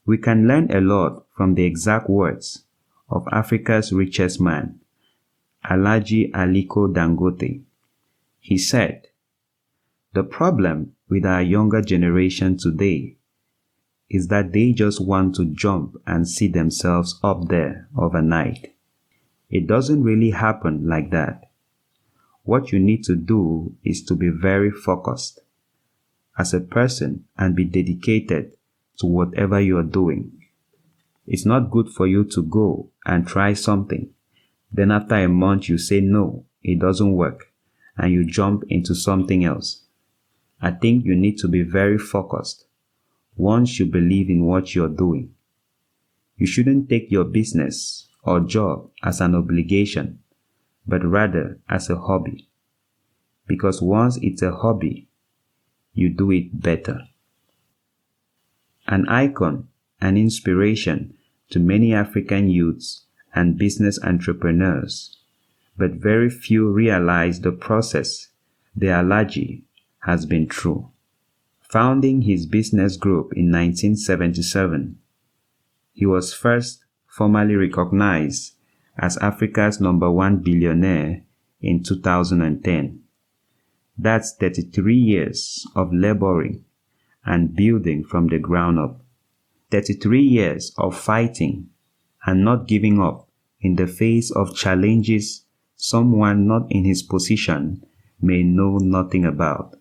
We can learn a lot from the exact words of Africa's richest man, Alhaji Aliko Dangote. He said, "The problem with our younger generation today is that they just want to jump and see themselves up there overnight. It doesn't really happen like that. What you need to do is to be very focused as a person and be dedicated to whatever you are doing. It's not good for you to go and try something. Then after a month you say no, it doesn't work, and you jump into something else. I think you need to be very focused once you believe in what you're doing. You shouldn't take your business or job as an obligation, but rather as a hobby. Because once it's a hobby, you do it better." An icon and inspiration to many African youths and business entrepreneurs, but very few realize the process the Alhaji has been through. Founding his business group in 1977, he was first formally recognized as Africa's #1 billionaire in 2010. That's 33 years of laboring and building from the ground up. 33 years of fighting and not giving up in the face of challenges someone not in his position may know nothing about.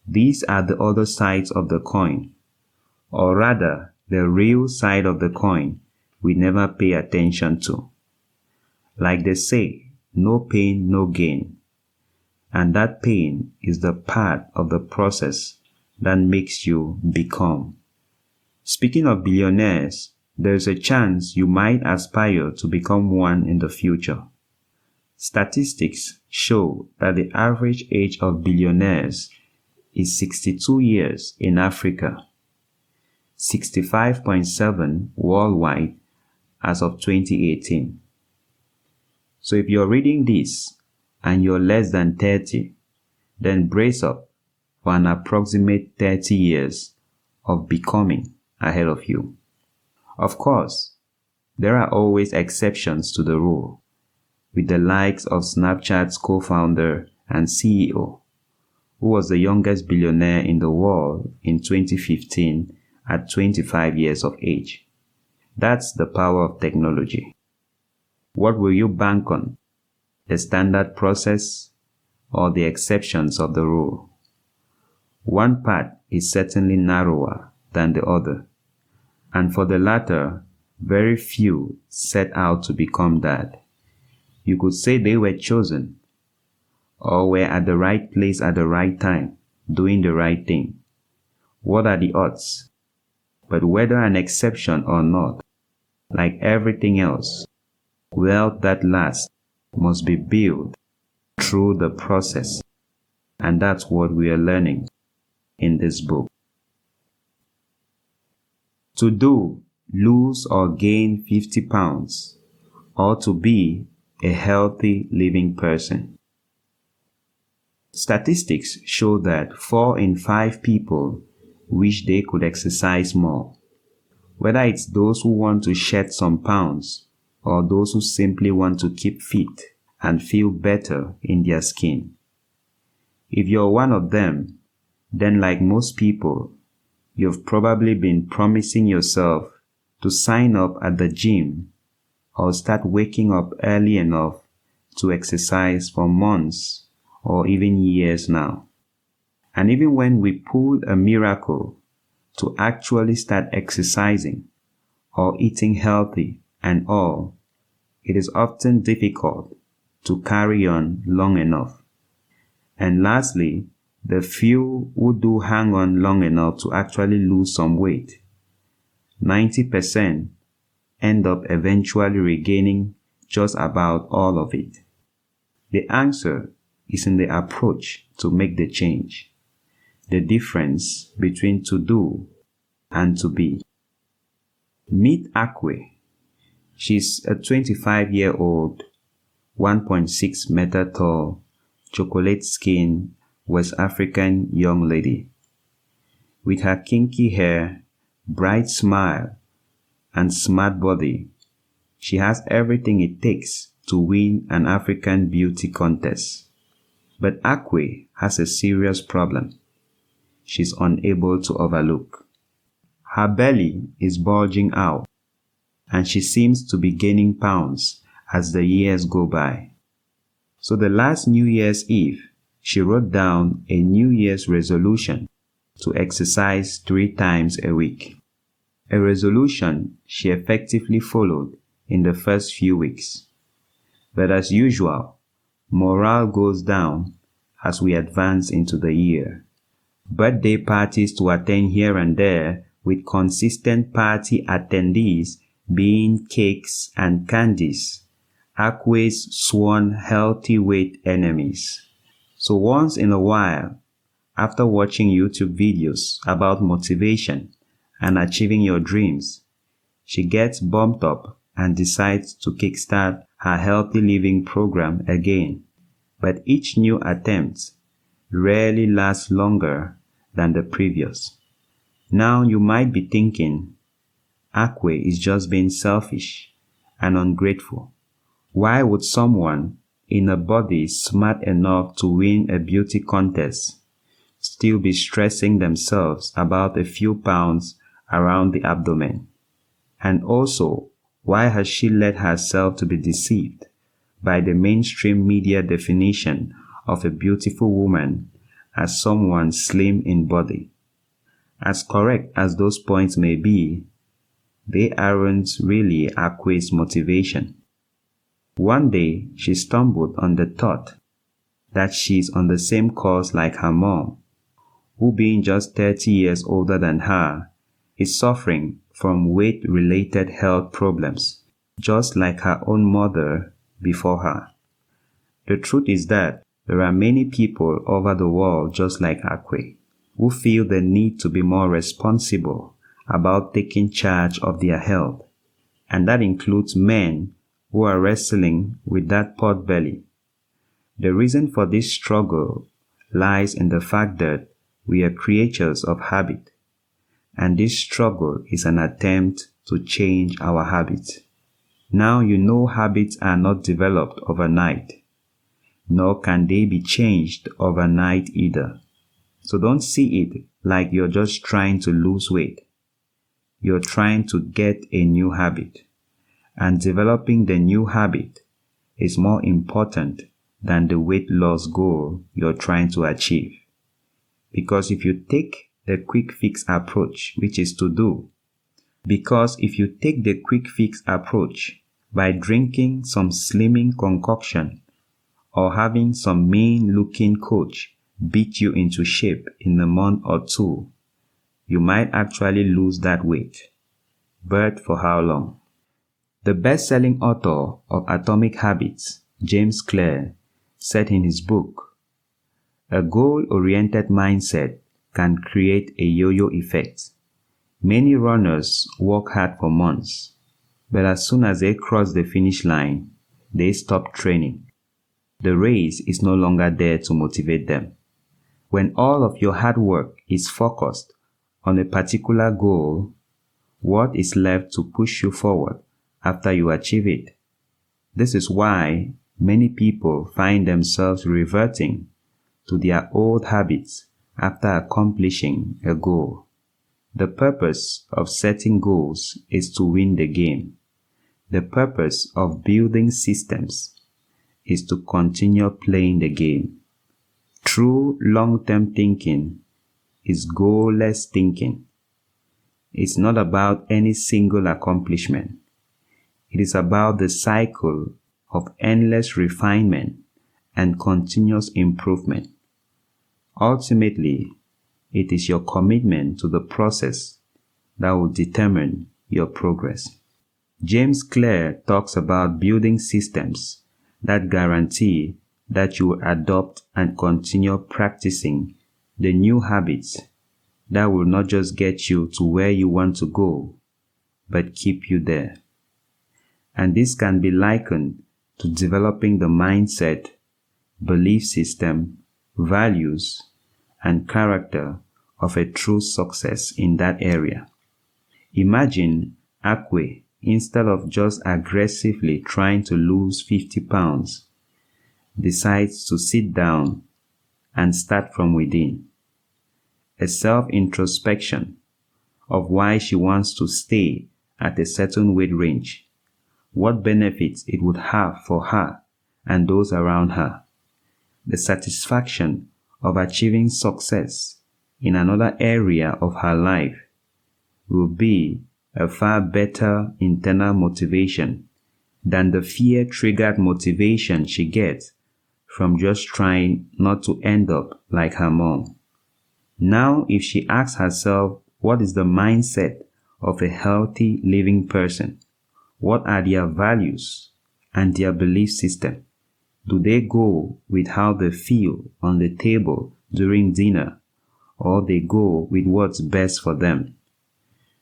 These are the other sides of the coin, or rather, the real side of the coin we never pay attention to. Like they say, no pain, no gain. And that pain is the part of the process that makes you become. Speaking of billionaires, there is a chance you might aspire to become one in the future. Statistics show that the average age of billionaires is 62 years in Africa, 65.7 worldwide as of 2018. So if you're reading this and you're less than 30, then brace up for an approximate 30 years of becoming ahead of you. Of course, there are always exceptions to the rule, with the likes of Snapchat's co-founder and CEO, who was the youngest billionaire in the world in 2015 at 25 years of age. That's the power of technology. What will you bank on? The standard process or the exceptions of the rule? One path is certainly narrower than the other, and for the latter, very few set out to become that. You could say they were chosen, or were at the right place at the right time, doing the right thing. What are the odds? But whether an exception or not, like everything else, wealth that lasts must be built through the process, and that's what we are learning in this book. To do, lose or gain 50 pounds, or to be a healthy living person. Statistics show that 4 in 5 people wish they could exercise more, whether it's those who want to shed some pounds or those who simply want to keep fit and feel better in their skin. If you're one of them, then like most people, you've probably been promising yourself to sign up at the gym or start waking up early enough to exercise for months or even years now. And even when we pulled a miracle to actually start exercising or eating healthy and all, it is often difficult to carry on long enough. And lastly, the few who do hang on long enough to actually lose some weight, 90% end up eventually regaining just about all of it. The answer is in the approach to make the change, the difference between to do and to be. Meet 𝘱𝘴. She's a 25-year-old, 1.6 meter tall, chocolate-skinned West African young lady. With her kinky hair, bright smile, and smart body, she has everything it takes to win an African beauty contest. But 𝘱𝘴 has a serious problem she's unable to overlook. Her belly is bulging out, and she seems to be gaining pounds as the years go by. So the last New Year's Eve, she wrote down a New Year's resolution to exercise 3 times a week. A resolution she effectively followed in the first few weeks. But as usual, morale goes down as we advance into the year. Birthday parties to attend here and there, with consistent party attendees being cakes and candies, 𝘱𝘴's sworn healthy weight enemies. So once in a while, after watching YouTube videos about motivation and achieving your dreams, she gets bumped up and decides to kickstart her healthy living program again. But each new attempt rarely lasts longer than the previous. Now you might be thinking, 𝘱𝘴 is just being selfish and ungrateful, Why would someone in a body smart enough to win a beauty contest still be stressing themselves about a few pounds around the abdomen? And also, why has she let herself to be deceived by the mainstream media definition of a beautiful woman as someone slim in body? As correct as those points may be, they aren't really 𝘴𝘏𝑒's motivation. One day, she stumbled on the thought that she's on the same course like her mom, who being just 30 years older than her, is suffering from weight-related health problems, just like her own mother before her. The truth is that there are many people over the world just like 𝘴𝘏𝑒, who feel the need to be more responsible about taking charge of their health, and that includes men who are wrestling with that pot belly. The reason for this struggle lies in the fact that we are creatures of habit, and this struggle is an attempt to change our habits. Now you know habits are not developed overnight, nor can they be changed overnight either. So don't see it like you're just trying to lose weight. You're trying to get a new habit, and developing the new habit is more important than the weight loss goal you're trying to achieve. Because if you take the quick fix approach, which is to do, by drinking some slimming concoction or having some mean-looking coach beat you into shape in a month or two, you might actually lose that weight. But for how long? The best-selling author of Atomic Habits, James Clear, said in his book, "A goal-oriented mindset can create a yo-yo effect. Many runners work hard for months, but as soon as they cross the finish line, they stop training. The race is no longer there to motivate them. When all of your hard work is focused on a particular goal, what is left to push you forward after you achieve it? This is why many people find themselves reverting to their old habits after accomplishing a goal. The purpose of setting goals is to win the game. The purpose of building systems is to continue playing the game. True long-term thinking is goalless thinking. It's not about any single accomplishment. It is about the cycle of endless refinement and continuous improvement. Ultimately, it is your commitment to the process that will determine your progress." James Clear talks about building systems that guarantee that you will adopt and continue practicing the new habits that will not just get you to where you want to go, but keep you there. And this can be likened to developing the mindset, belief system, values, and character of a true success in that area. Imagine 𝘴𝘏𝑒, instead of just aggressively trying to lose 50 pounds, decides to sit down and start from within. A self-introspection of why she wants to stay at a certain weight range, what benefits it would have for her and those around her, the satisfaction of achieving success in another area of her life will be a far better internal motivation than the fear-triggered motivation she gets from just trying not to end up like her mom. Now, if she asks herself what is the mindset of a healthy living person, what are their values and their belief system? Do they go with how they feel on the table during dinner, or they go with what's best for them?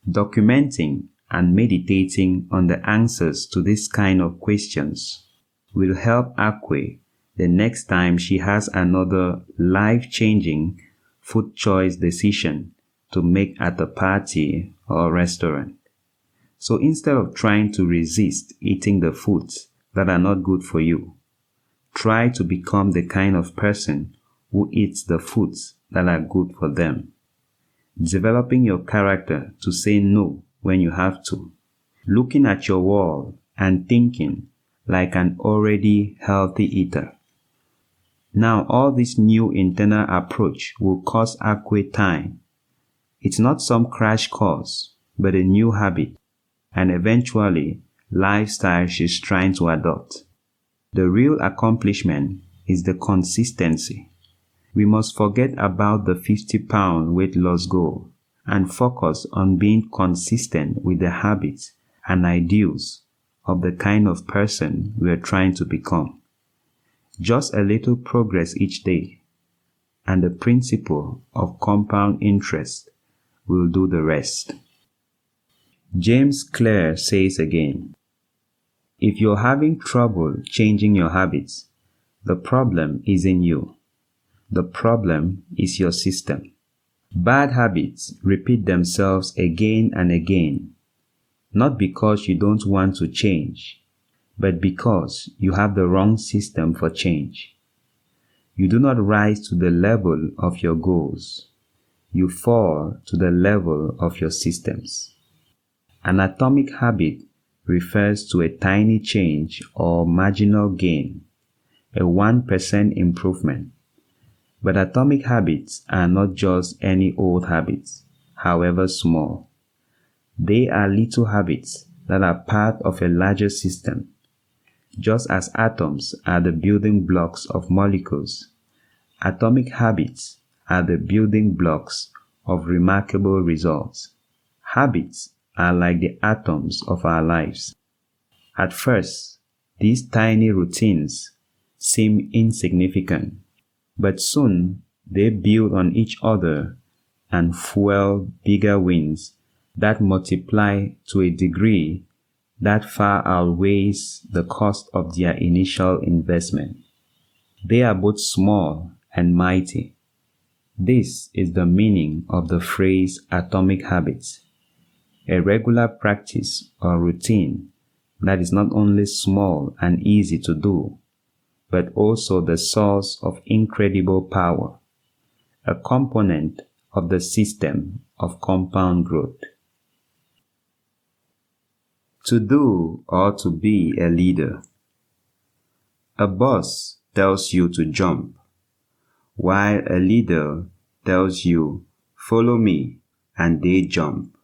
Documenting and meditating on the answers to this kind of questions will help 𝘴𝘏𝑒 the next time she has another life-changing food choice decision to make at a party or restaurant. So instead of trying to resist eating the foods that are not good for you. Try to become the kind of person who eats the foods that are good for them. Developing your character to say no when you have to. Looking at your wall and thinking like an already healthy eater. Now all this new internal approach will cost 𝘱𝘴 time. It's not some crash course, but a new habit, and eventually lifestyle she's trying to adopt. The real accomplishment is the consistency. We must forget about the 50-pound weight loss goal and focus on being consistent with the habits and ideals of the kind of person we are trying to become. Just a little progress each day, and the principle of compound interest will do the rest. James Clear says again, if you're having trouble changing your habits, the problem isn't you. The problem is your system. Bad habits repeat themselves again and again, not because you don't want to change, but because you have the wrong system for change. You do not rise to the level of your goals. You fall to the level of your systems. An atomic habit refers to a tiny change or marginal gain, a 1% improvement. But atomic habits are not just any old habits, however small. They are little habits that are part of a larger system. Just as atoms are the building blocks of molecules, atomic habits are the building blocks of remarkable results. Habits are like the atoms of our lives. At first, these tiny routines seem insignificant, but soon they build on each other and fuel bigger wins that multiply to a degree that far outweighs the cost of their initial investment. They are both small and mighty. This is the meaning of the phrase atomic habits, a regular practice or routine that is not only small and easy to do, but also the source of incredible power, a component of the system of compound growth. To do or to be a leader. A boss tells you to jump, while a leader tells you, follow me, and they jump.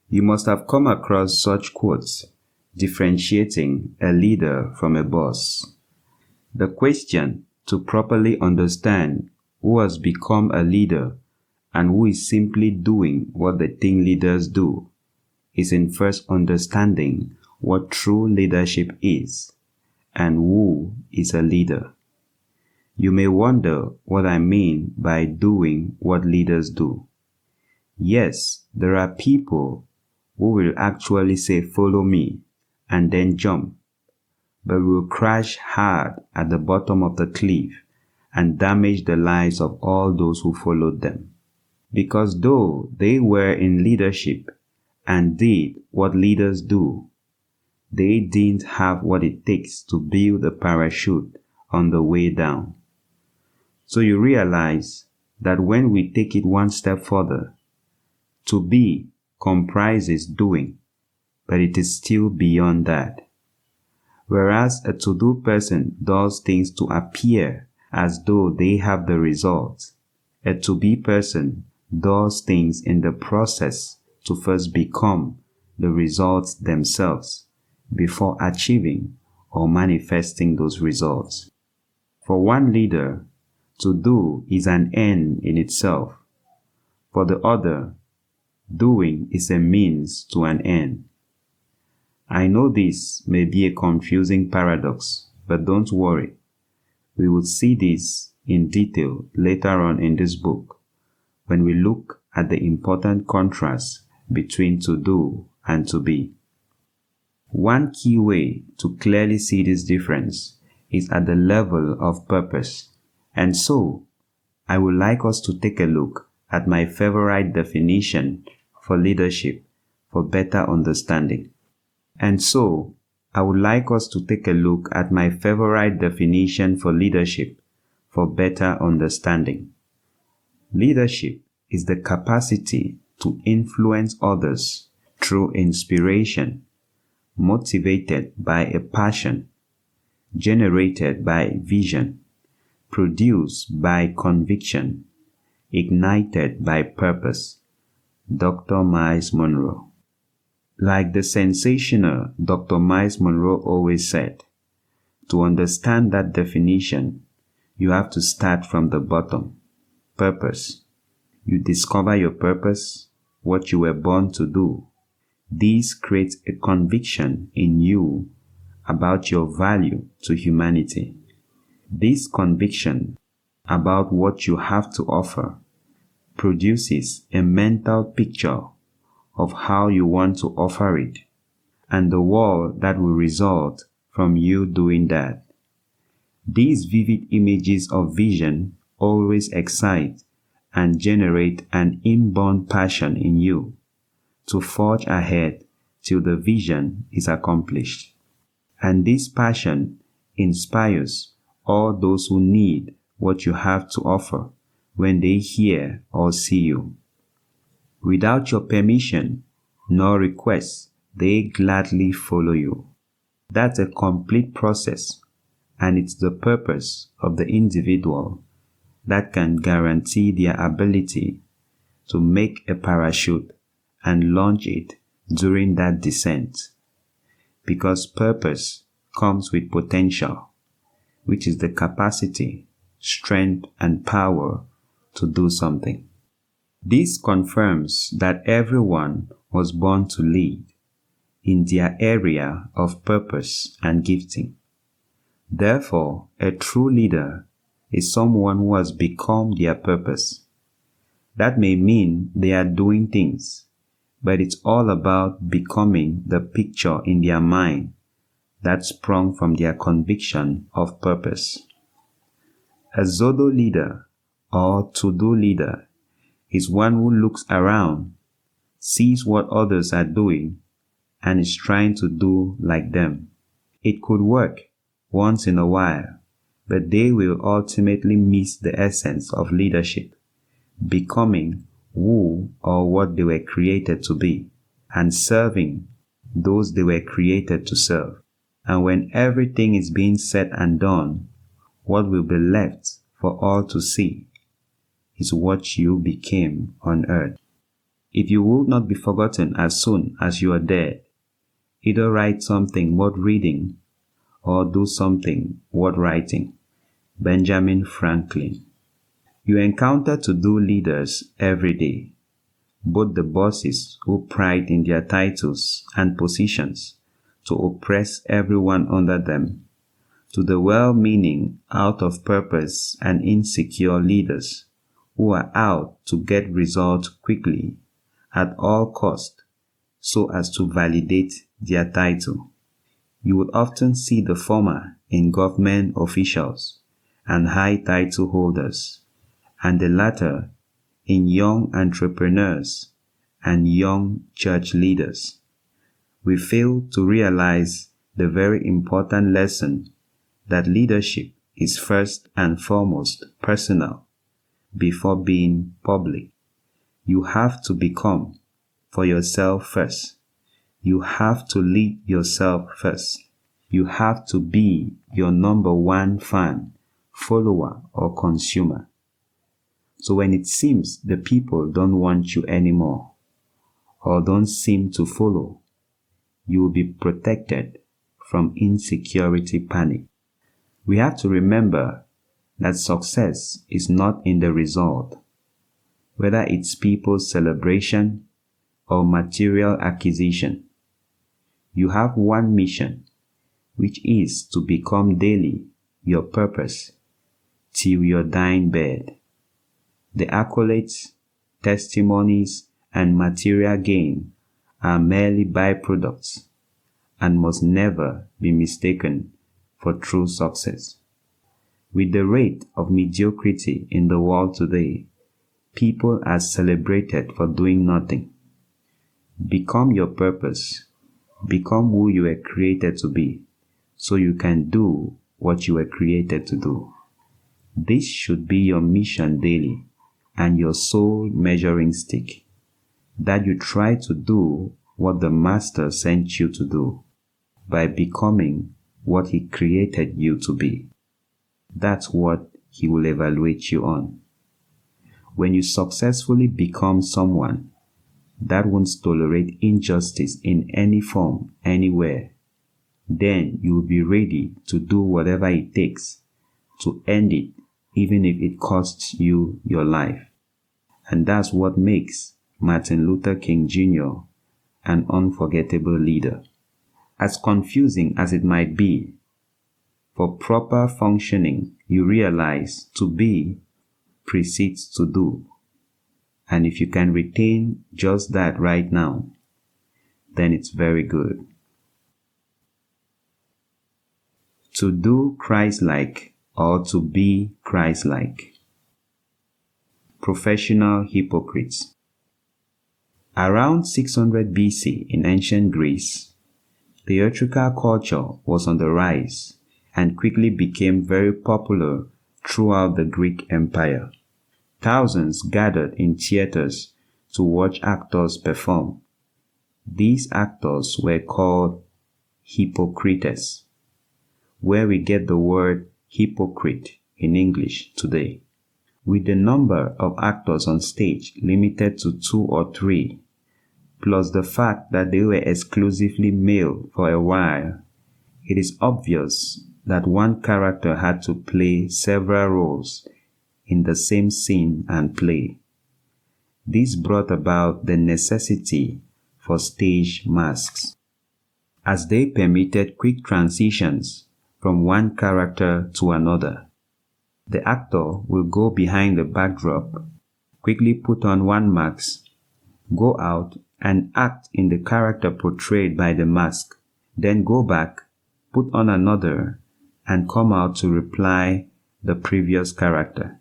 You must have come across such quotes differentiating a leader from a boss. The question to properly understand who has become a leader and who is simply doing what the team leaders do is in first understanding what true leadership is and who is a leader. You may wonder what I mean by doing what leaders do. Yes, there are people who will actually say follow me and then jump, but will crash hard at the bottom of the cliff and damage the lives of all those who followed them. Because though they were in leadership and did what leaders do, they didn't have what it takes to build a parachute on the way down. So you realize that when we take it one step further, to be comprises doing, but it is still beyond that. Whereas a to-do person does things to appear as though they have the results, a to-be person does things in the process to first become the results themselves before achieving or manifesting those results. For one leader, to do is an end in itself. For the other, doing is a means to an end. I know this may be a confusing paradox, but don't worry. We will see this in detail later on in this book when we look at the important contrast between to do and to be. One key way to clearly see this difference is at the level of purpose. And so, I would like us to take a look at my favorite definition for leadership for better understanding. And so, I would like us to take a look at my favorite definition for leadership for better understanding. Leadership is the capacity to influence others through inspiration, motivated by a passion, generated by vision, produced by conviction, ignited by purpose. Dr. Myles Munroe. Like the sensational Dr. Myles Munroe always said, to understand that definition, you have to start from the bottom. Purpose. You discover your purpose, what you were born to do. This creates a conviction in you about your value to humanity. This conviction about what you have to offer produces a mental picture of how you want to offer it and the world that will result from you doing that. These vivid images of vision always excite and generate an inborn passion in you to forge ahead till the vision is accomplished. And this passion inspires all those who need what you have to offer when they hear or see you. Without your permission nor request, they gladly follow you. That's a complete process, and it's the purpose of the individual that can guarantee their ability to make a parachute and launch it during that descent. Because purpose comes with potential, which is the capacity, strength, and power to do something. This confirms that everyone was born to lead in their area of purpose and gifting. Therefore, a true leader is someone who has become their purpose. That may mean they are doing things, but it's all about becoming the picture in their mind that sprung from their conviction of purpose. A Zodo leader or to-do leader is one who looks around, sees what others are doing, and is trying to do like them. It could work once in a while, but they will ultimately miss the essence of leadership, becoming who or what they were created to be, and serving those they were created to serve. And when everything is being said and done, what will be left for all to see is what you became on earth. If you will not be forgotten as soon as you are dead, either write something worth reading or do something worth writing. Benjamin Franklin. You encounter to-do leaders every day, both the bosses who pride in their titles and positions to oppress everyone under them, to the well-meaning, out-of-purpose and insecure leaders who are out to get results quickly at all cost so as to validate their title. You would often see the former in government officials and high title holders, and the latter in young entrepreneurs and young church leaders. We fail to realize the very important lesson that leadership is first and foremost personal before being public. You have to become for yourself first. You have to lead yourself first. You have to be your number one fan, follower, or consumer. So when it seems the people don't want you anymore or don't seem to follow, you will be protected from insecurity panic. We have to remember that success is not in the result, whether it's people's celebration or material acquisition. You have one mission, which is to become daily your purpose till your dying bed. The accolades, testimonies, and material gain are merely byproducts and must never be mistaken for true success. With the rate of mediocrity in the world today, people are celebrated for doing nothing. Become your purpose. Become who you were created to be, so you can do what you were created to do. This should be your mission daily and your sole measuring stick, that you try to do what the Master sent you to do by becoming what He created you to be. That's what He will evaluate you on. When you successfully become someone that won't tolerate injustice in any form, anywhere, then you will be ready to do whatever it takes to end it, even if it costs you your life. And that's what makes Martin Luther King Jr. an unforgettable leader. As confusing as it might be, for proper functioning, you realize to be precedes to do. And if you can retain just that right now, then it's very good. To do Christ-like or to be Christ-like. Professional hypocrites. Around 600 BC in ancient Greece, theatrical culture was on the rise and quickly became very popular throughout the Greek Empire. Thousands gathered in theaters to watch actors perform. These actors were called hypocrites, where we get the word hypocrite in English today. With the number of actors on stage limited to 2 or 3, plus the fact that they were exclusively male for a while, it is obvious that one character had to play several roles in the same scene and play. This brought about the necessity for stage masks, as they permitted quick transitions from one character to another. The actor will go behind the backdrop, quickly put on one mask, go out and act in the character portrayed by the mask, then go back, put on another, and come out to reply the previous character.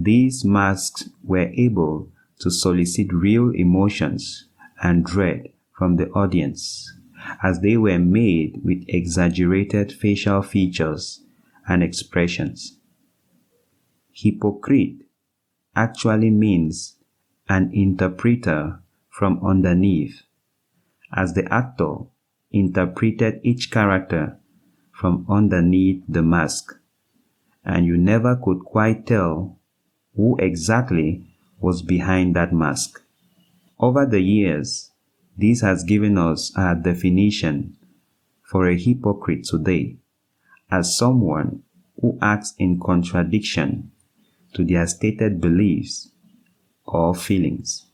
These masks were able to solicit real emotions and dread from the audience, as they were made with exaggerated facial features and expressions. Hypocrite actually means an interpreter from underneath, as the actor interpreted each character from underneath the mask, and you never could quite tell who exactly was behind that mask. Over the years, this has given us our definition for a hypocrite today as someone who acts in contradiction to their stated beliefs or feelings.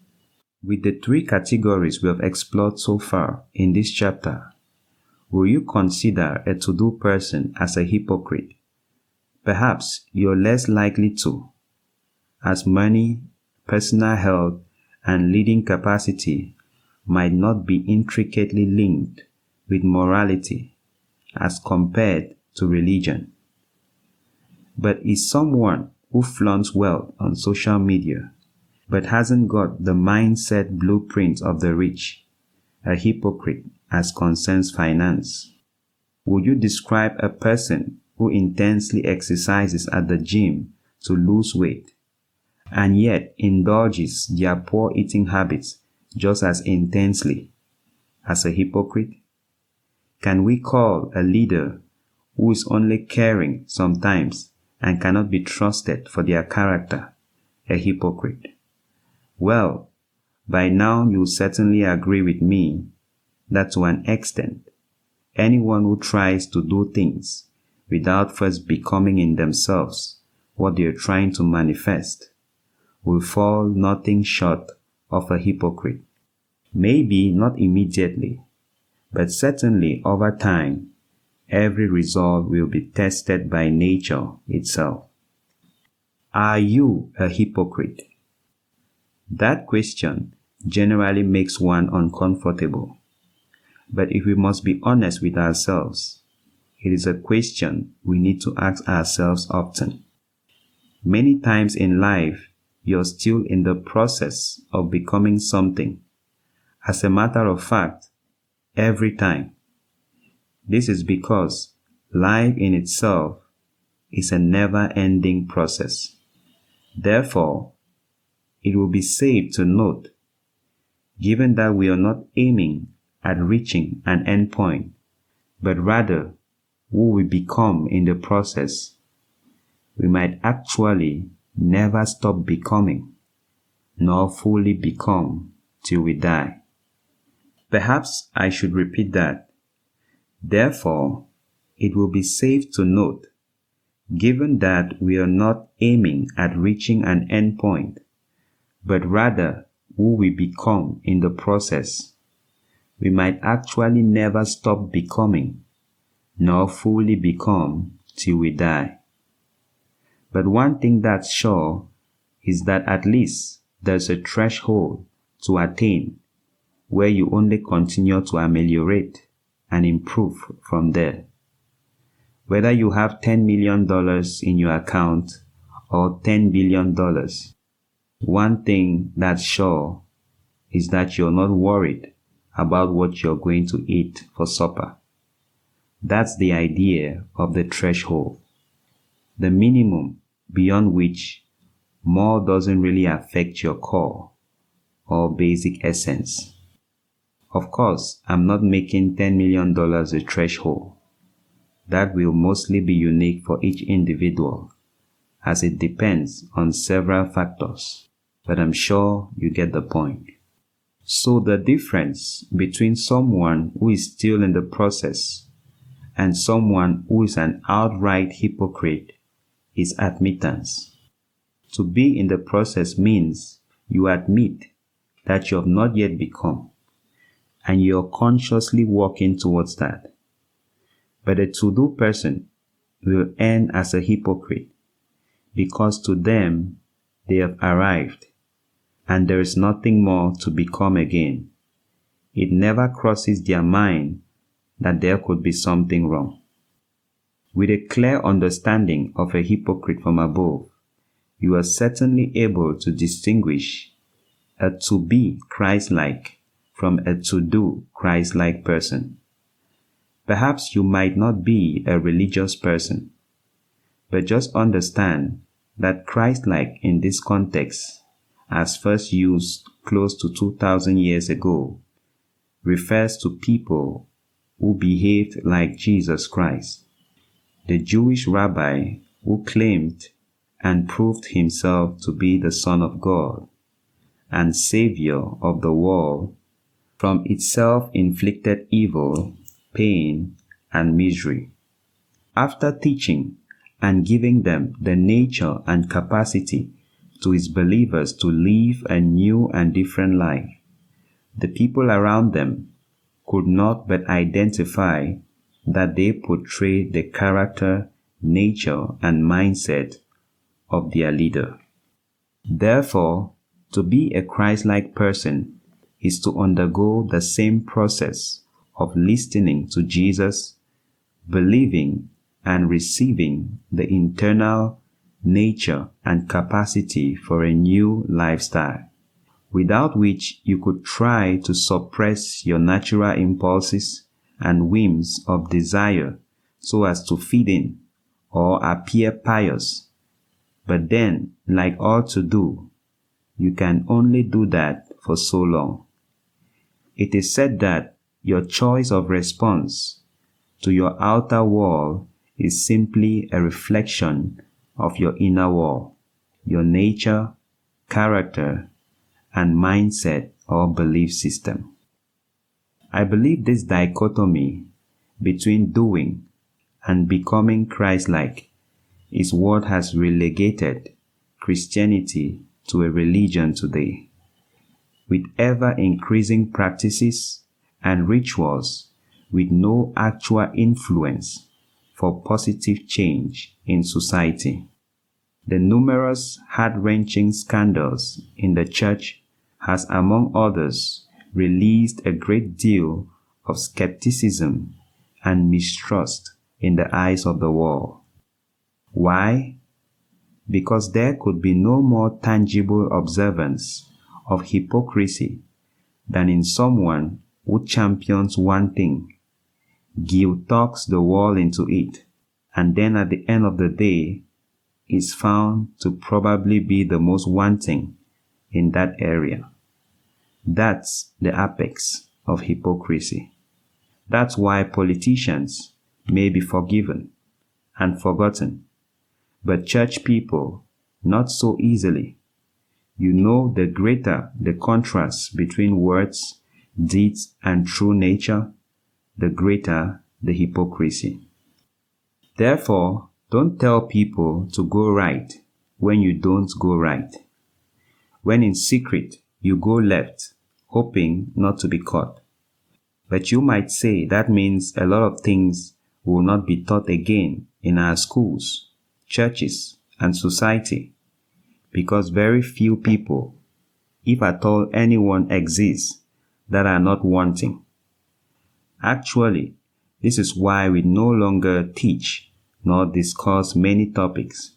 With the 3 categories we have explored so far in this chapter, will you consider a to-do person as a hypocrite? Perhaps you're less likely to, as money, personal health, and leading capacity might not be intricately linked with morality as compared to religion. But is someone who flaunts wealth on social media but hasn't got the mindset blueprint of the rich a hypocrite as concerns finance? Would you describe a person who intensely exercises at the gym to lose weight and yet indulges their poor eating habits just as intensely as a hypocrite? Can we call a leader who is only caring sometimes and cannot be trusted for their character a hypocrite? Well, by now you'll certainly agree with me that to an extent, anyone who tries to do things without first becoming in themselves what they are trying to manifest will fall nothing short of a hypocrite. Maybe not immediately, but certainly over time, every result will be tested by nature itself. Are you a hypocrite? That question generally makes one uncomfortable. But if we must be honest with ourselves, it is a question we need to ask ourselves often. Many times in life, you're still in the process of becoming something. As a matter of fact, every time. This is because life in itself is a never-ending process. Therefore, it will be safe to note, given that we are not aiming at reaching an endpoint, but rather who we become in the process, we might actually never stop becoming, nor fully become till we die. Perhaps I should repeat that. Therefore, it will be safe to note, given that we are not aiming at reaching an endpoint, but rather who we become in the process, we might actually never stop becoming, nor fully become till we die. But one thing that's sure is that at least there's a threshold to attain where you only continue to ameliorate and improve from there. Whether you have $10 million in your account or $10 billion, one thing that's sure is that you're not worried about what you're going to eat for supper. That's the idea of the threshold, the minimum beyond which more doesn't really affect your core or basic essence. Of course, I'm not making $10 million a threshold. That will mostly be unique for each individual, as it depends on several factors, but I'm sure you get the point. So the difference between someone who is still in the process and someone who is an outright hypocrite is admittance. To be in the process means you admit that you have not yet become, and you are consciously working towards that. But a to-do person will end as a hypocrite because to them they have arrived and there is nothing more to become again. It never crosses their mind that there could be something wrong. With a clear understanding of a hypocrite from above, you are certainly able to distinguish a to-be Christ-like from a to-do Christ-like person. Perhaps you might not be a religious person, but just understand that Christ-like in this context, as first used close to 2,000 years ago, refers to people who behaved like Jesus Christ, the Jewish rabbi who claimed and proved himself to be the Son of God and Savior of the world from its self-inflicted evil, pain, and misery. After teaching and giving them the nature and capacity to his believers to live a new and different life, the people around them could not but identify that they portray the character, nature, and mindset of their leader. Therefore, to be a Christ-like person is to undergo the same process of listening to Jesus, believing and receiving the internal nature and capacity for a new lifestyle, without which you could try to suppress your natural impulses and whims of desire so as to fit in or appear pious. But then, like all to do, you can only do that for so long. It is said that your choice of response to your outer world is simply a reflection of your inner world, your nature, character, and mindset or belief system. I believe this dichotomy between doing and becoming Christ-like is what has relegated Christianity to a religion today, with ever-increasing practices and rituals with no actual influence for positive change in society. The numerous heart-wrenching scandals in the church has, among others, released a great deal of skepticism and mistrust in the eyes of the world. Why? Because there could be no more tangible observance of hypocrisy than in someone who champions one thing, 𝘱𝘢𝘁 the world into it, and then at the end of the day is found to probably be the most wanting in that area. That's the apex of hypocrisy. That's why politicians may be forgiven and forgotten, but church people not so easily. You know, the greater the contrast between words, deeds, and true nature, the greater the hypocrisy. Therefore, don't tell people to go right when you don't go right. When in secret you go left, hoping not to be caught. But you might say that means a lot of things will not be taught again in our schools, churches, and society, because very few people, if at all anyone, exists that are not wanting. Actually, this is why we no longer teach nor discuss many topics,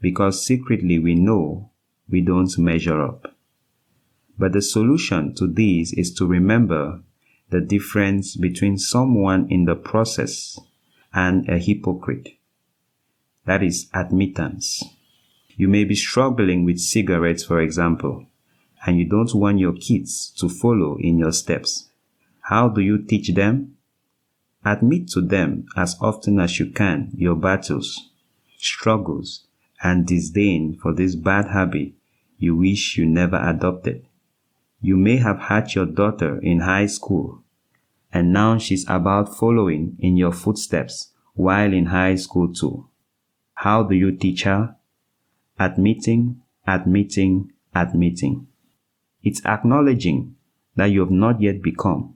because secretly we know we don't measure up. But the solution to this is to remember the difference between someone in the process and a hypocrite. That is admittance. You may be struggling with cigarettes, for example, and you don't want your kids to follow in your steps. How do you teach them? Admit to them as often as you can your battles, struggles, and disdain for this bad habit you wish you never adopted. You may have had your daughter in high school, and now she's about following in your footsteps while in high school too. How do you teach her? Admitting, admitting, admitting. It's acknowledging that you have not yet become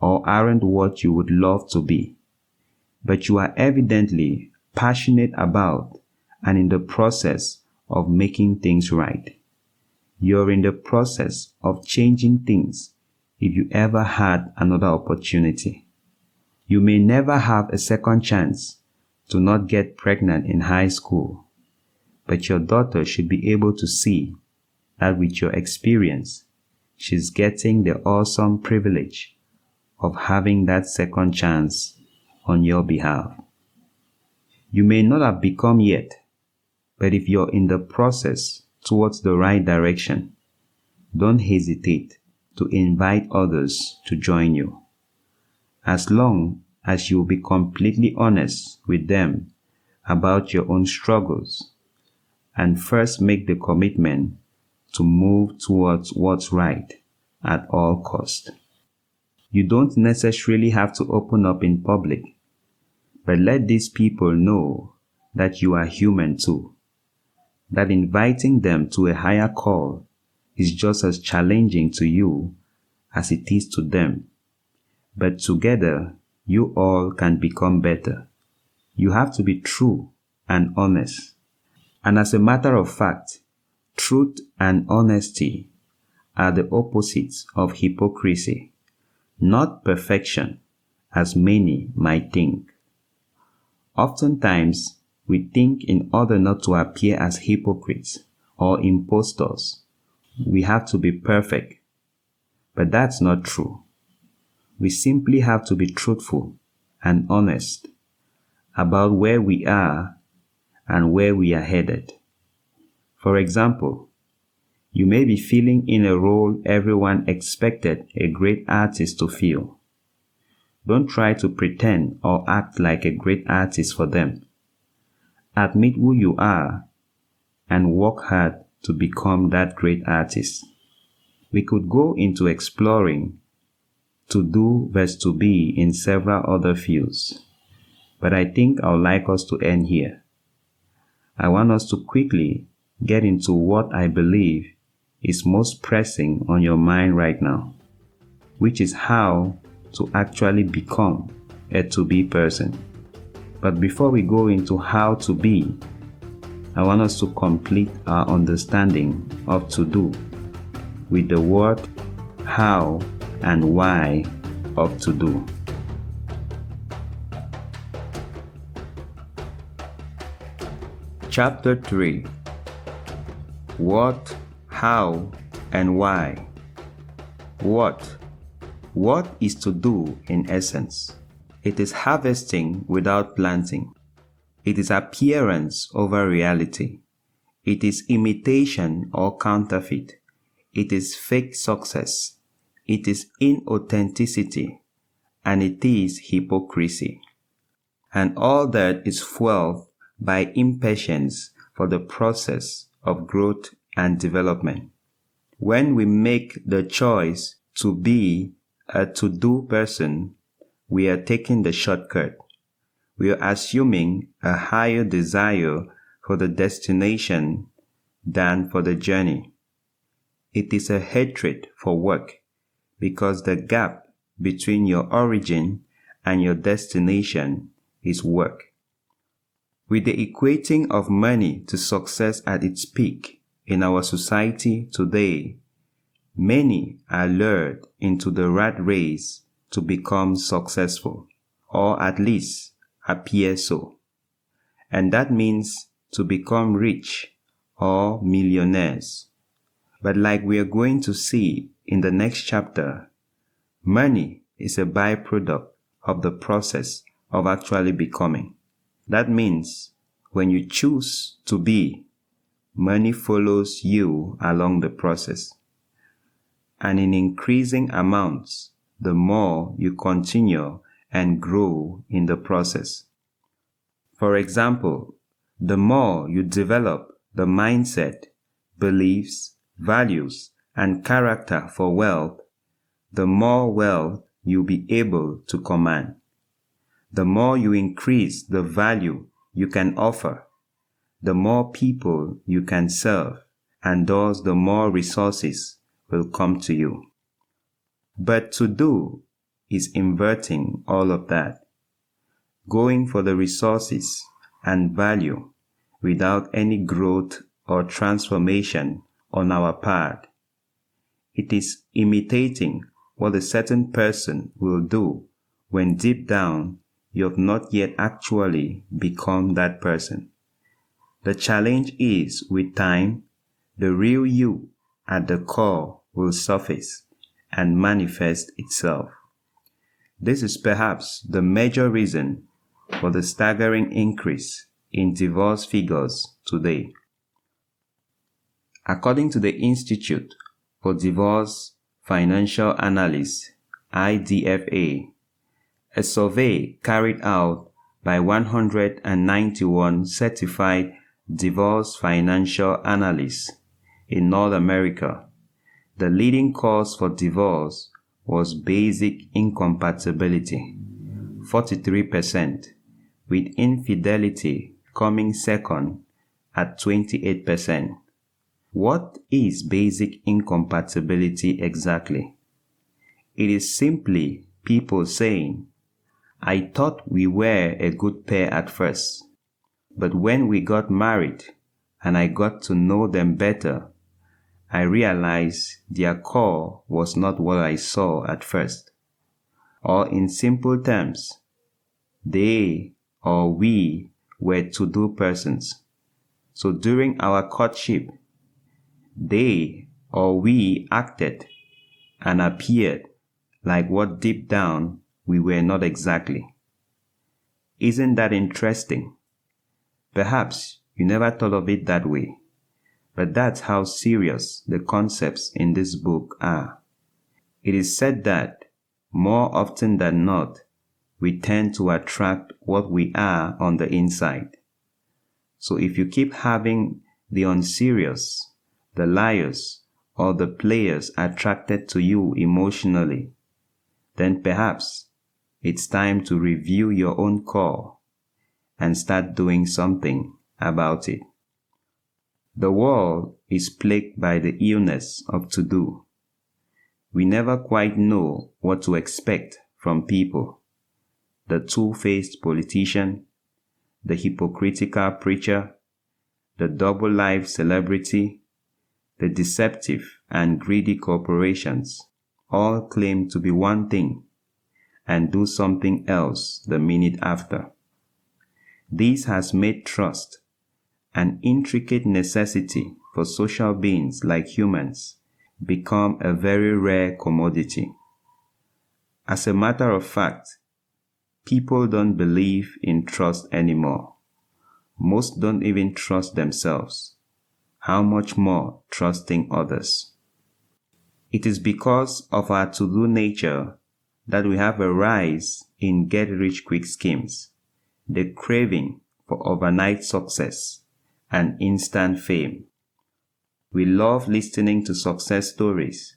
or aren't what you would love to be, but you are evidently passionate about and in the process of making things right. You're in the process of changing things if you ever had another opportunity. You may never have a second chance to not get pregnant in high school, but your daughter should be able to see that with your experience, she's getting the awesome privilege of having that second chance on your behalf. You may not have become yet, but if you're in the process towards the right direction, don't hesitate to invite others to join you. As long as you'll be completely honest with them about your own struggles and first make the commitment to move towards what's right at all costs. You don't necessarily have to open up in public, but let these people know that you are human too, that inviting them to a higher call is just as challenging to you as it is to them, but together you all can become better. You have to be true and honest. And as a matter of fact, truth and honesty are the opposites of hypocrisy, not perfection, as many might think. Oftentimes, we think in order not to appear as hypocrites or impostors, we have to be perfect. But that's not true. We simply have to be truthful and honest about where we are and where we are headed. For example, you may be filling in a role everyone expected a great artist to fill. Don't try to pretend or act like a great artist for them. Admit who you are and work hard to become that great artist. We could go into exploring to do versus to be in several other fields, but I think I would like us to end here. I want us to quickly get into what I believe is most pressing on your mind right now, which is how to actually become a to-be person. But before we go into how to be, I want us to complete our understanding of to-do with the what, how, and why of to-do. Chapter 3. What, how, and why. What? What is to do in essence? It is harvesting without planting. It is appearance over reality. It is imitation or counterfeit. It is fake success. It is inauthenticity. And it is hypocrisy. And all that is fueled by impatience for the process of growth and development. When we make the choice to be a to-do person, we are taking the shortcut. We are assuming a higher desire for the destination than for the journey. It is a hatred for work because the gap between your origin and your destination is work. With the equating of money to success at its peak in our society today, many are lured into the rat race to become successful, or at least appear so. And that means to become rich or millionaires. But like we are going to see in the next chapter, money is a byproduct of the process of actually becoming. That means when you choose to be, money follows you along the process. And in increasing amounts, the more you continue and grow in the process. For example, the more you develop the mindset, beliefs, values, and character for wealth, the more wealth you'll be able to command. The more you increase the value you can offer, the more people you can serve, and thus the more resources will come to you. But to do is inverting all of that, going for the resources and value without any growth or transformation on our part. It is imitating what a certain person will do when deep down you have not yet actually become that person. The challenge is, with time, the real you at the core will surface and manifest itself. This is perhaps the major reason for the staggering increase in divorce figures today. According to the Institute for Divorce Financial Analysis, IDFA, a survey carried out by 191 certified divorce financial analysts in North America, the leading cause for divorce was basic incompatibility, 43%, with infidelity coming second at 28%. What is basic incompatibility exactly? It is simply people saying, I thought we were a good pair at first, but when we got married and I got to know them better, I realized their core was not what I saw at first. Or in simple terms, they or we were to-do persons. So during our courtship, they or we acted and appeared like what deep down we were not exactly. Isn't that interesting? Perhaps you never thought of it that way, but that's how serious the concepts in this book are. It is said that, more often than not, we tend to attract what we are on the inside. So if you keep having the unserious, the liars, or the players attracted to you emotionally, then perhaps it's time to review your own core and start doing something about it. The world is plagued by the illness of to-do. We never quite know what to expect from people. The two-faced politician, the hypocritical preacher, the double-life celebrity, the deceptive and greedy corporations all claim to be one thing and do something else the minute after. This has made trust an intricate necessity for social beings like humans become a very rare commodity. As a matter of fact, people don't believe in trust anymore. Most don't even trust themselves. How much more trusting others? It is because of our to-do nature that we have a rise in get-rich-quick schemes, the craving for overnight success and instant fame. We love listening to success stories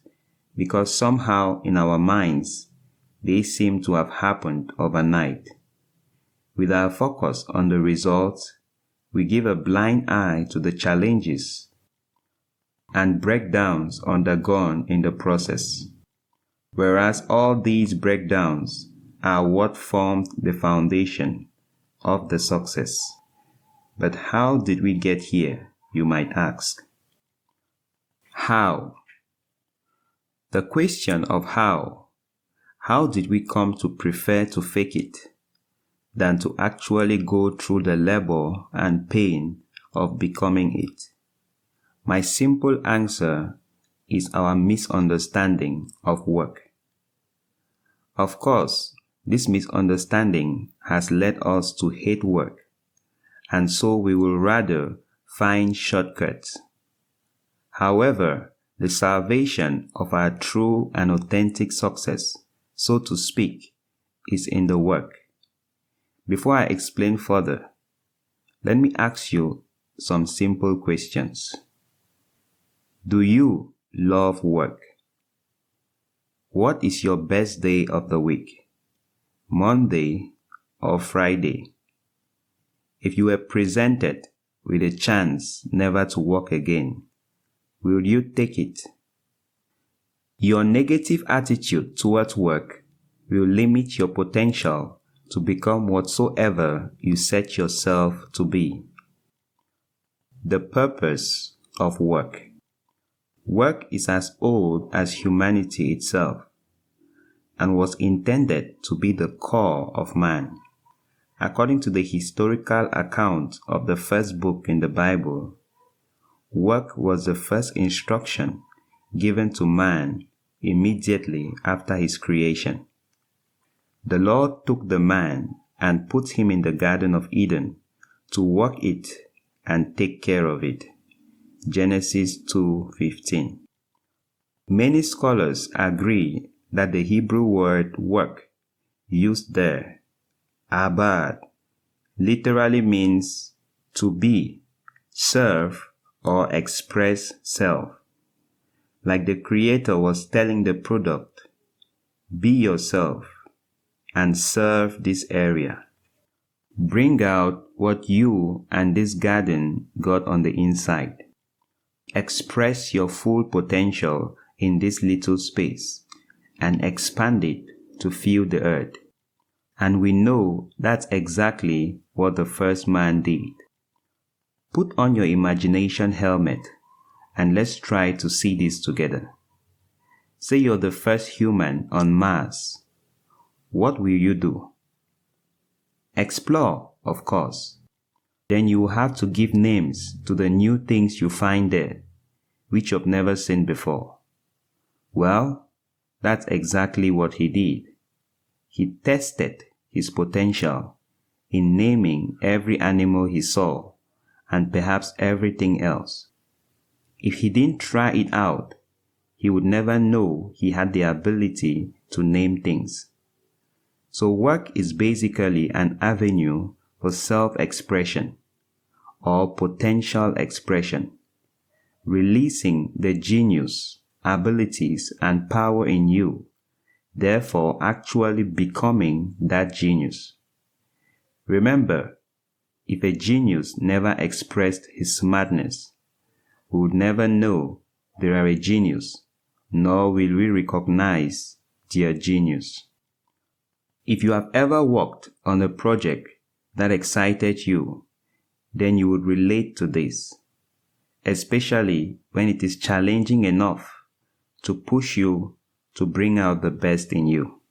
because somehow in our minds, they seem to have happened overnight. With our focus on the results, we give a blind eye to the challenges and breakdowns undergone in the process. Whereas all these breakdowns are what formed the foundation of the success. But how did we get here, you might ask? How? The question of how did we come to prefer to fake it than to actually go through the labor and pain of becoming it? My simple answer is our misunderstanding of work. Of course, this misunderstanding has led us to hate work, and so we will rather find shortcuts. However, the salvation of our true and authentic success, so to speak, is in the work. Before I explain further, let me ask you some simple questions. Do you love work? What is your best day of the week? Monday or Friday? If you were presented with a chance never to work again, will you take it? Your negative attitude towards work will limit your potential to become whatsoever you set yourself to be. The purpose of work. Work is as old as humanity itself and was intended to be the core of man. According to the historical account of the first book in the Bible, work was the first instruction given to man immediately after his creation. The Lord took the man and put him in the Garden of Eden to work it and take care of it. Genesis 2:15. Many scholars agree that the Hebrew word work used there, abad, literally means to be, serve, or express self. Like the Creator was telling the product, be yourself and serve this area. Bring out what you and this garden got on the inside. Express your full potential in this little space and expand it to fill the earth. And we know that's exactly what the first man did. Put on your imagination helmet and let's try to see this together. Say you're the first human on Mars. What will you do? Explore, of course. Then you will have to give names to the new things you find there, which you've never seen before. Well, that's exactly what he did. He tested his potential in naming every animal he saw and perhaps everything else. If he didn't try it out, he would never know he had the ability to name things. So work is basically an avenue for self-expression or potential expression, releasing the genius, abilities, and power in you, therefore actually becoming that genius. Remember, if a genius never expressed his smartness, we would never know they are a genius, nor will we recognize their genius. If you have ever worked on a project that excited you, then you would relate to this, especially when it is challenging enough to push you to bring out the best in you.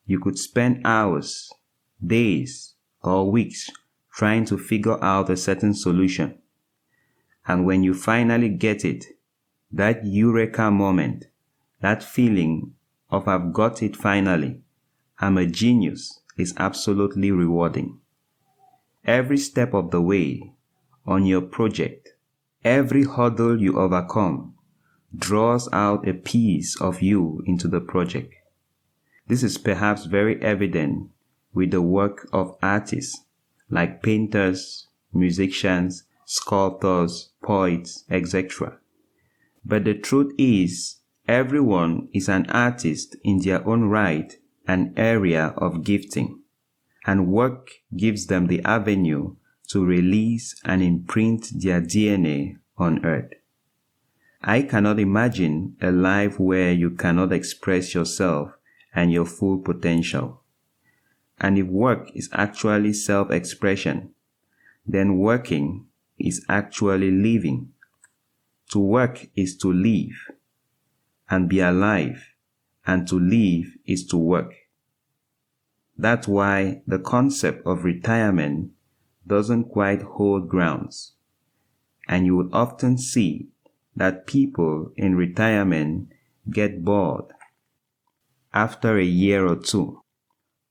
You could spend hours, days, or weeks trying to figure out a certain solution. And when you finally get it, that eureka moment, that feeling of "I've got it finally, I'm a genius" is absolutely rewarding. Every step of the way on your project, every hurdle you overcome, draws out a piece of you into the project. This is perhaps very evident with the work of artists like painters, musicians, sculptors, poets, etc. But the truth is, everyone is an artist in their own right, an area of gifting, and work gives them the avenue to release and imprint their DNA on earth. I cannot imagine a life where you cannot express yourself and your full potential. And if work is actually self-expression, then working is actually living. To work is to live and be alive, and to live is to work. That's why the concept of retirement doesn't quite hold grounds, and you will often see that people in retirement get bored after a year or two,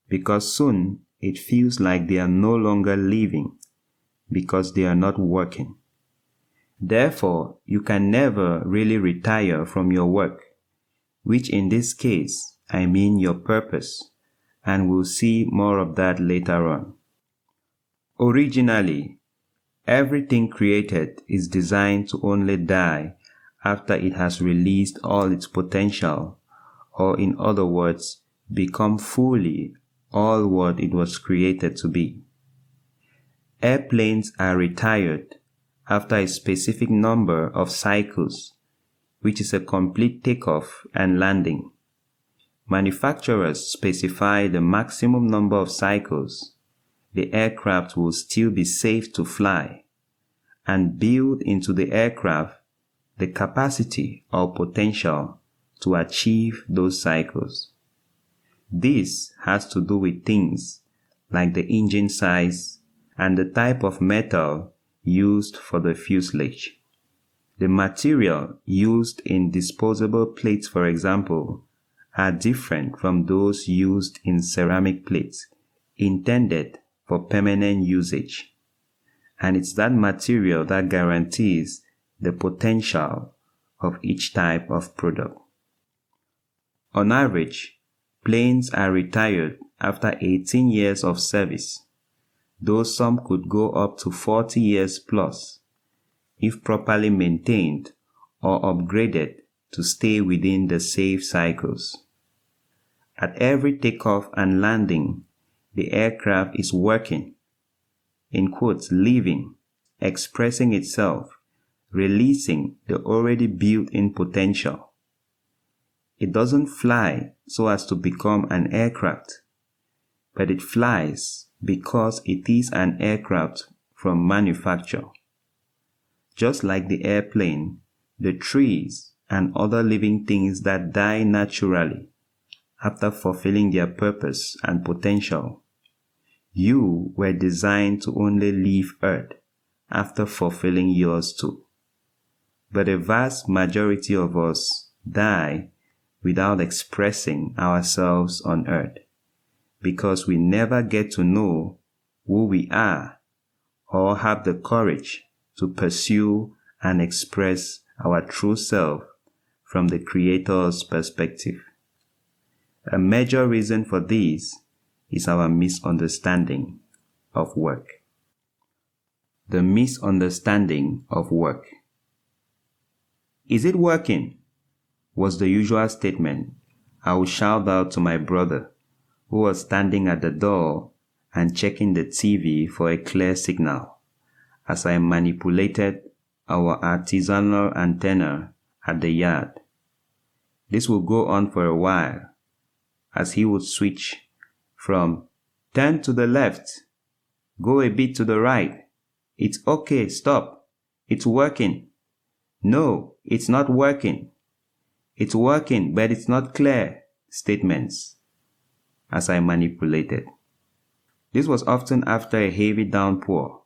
because soon it feels like they are no longer living because they are not working. Therefore, you can never really retire from your work, which in this case, I mean your purpose, and we'll see more of that later on. Originally, everything created is designed to only die after it has released all its potential, or in other words, become fully all what it was created to be. Airplanes are retired after a specific number of cycles, which is a complete takeoff and landing. Manufacturers specify the maximum number of cycles the aircraft will still be safe to fly, and build into the aircraft the capacity or potential to achieve those cycles. This has to do with things like the engine size and the type of metal used for the fuselage. The material used in disposable plates, for example, are different from those used in ceramic plates intended for permanent usage. And it's that material that guarantees the potential of each type of product. On average, planes are retired after 18 years of service, though some could go up to 40 years plus if properly maintained or upgraded to stay within the safe cycles. At every takeoff and landing, the aircraft is working, in quotes, living, expressing itself, releasing the already built-in potential. It doesn't fly so as to become an aircraft, but it flies because it is an aircraft from manufacture. Just like the airplane, the trees and other living things that die naturally after fulfilling their purpose and potential, you were designed to only leave Earth after fulfilling yours too. But a vast majority of us die without expressing ourselves on Earth, because we never get to know who we are or have the courage to pursue and express our true self from the Creator's perspective. A major reason for this is our misunderstanding of work. The misunderstanding of work. "Is it working?" was the usual statement I would shout out to my brother, who was standing at the door and checking the TV for a clear signal, as I manipulated our artisanal antenna at the yard. This would go on for a while, as he would switch from "turn to the left, go a bit to the right, it's okay, stop, it's working, no, it's not working, it's working but it's not clear" statements, as I manipulated. This was often after a heavy downpour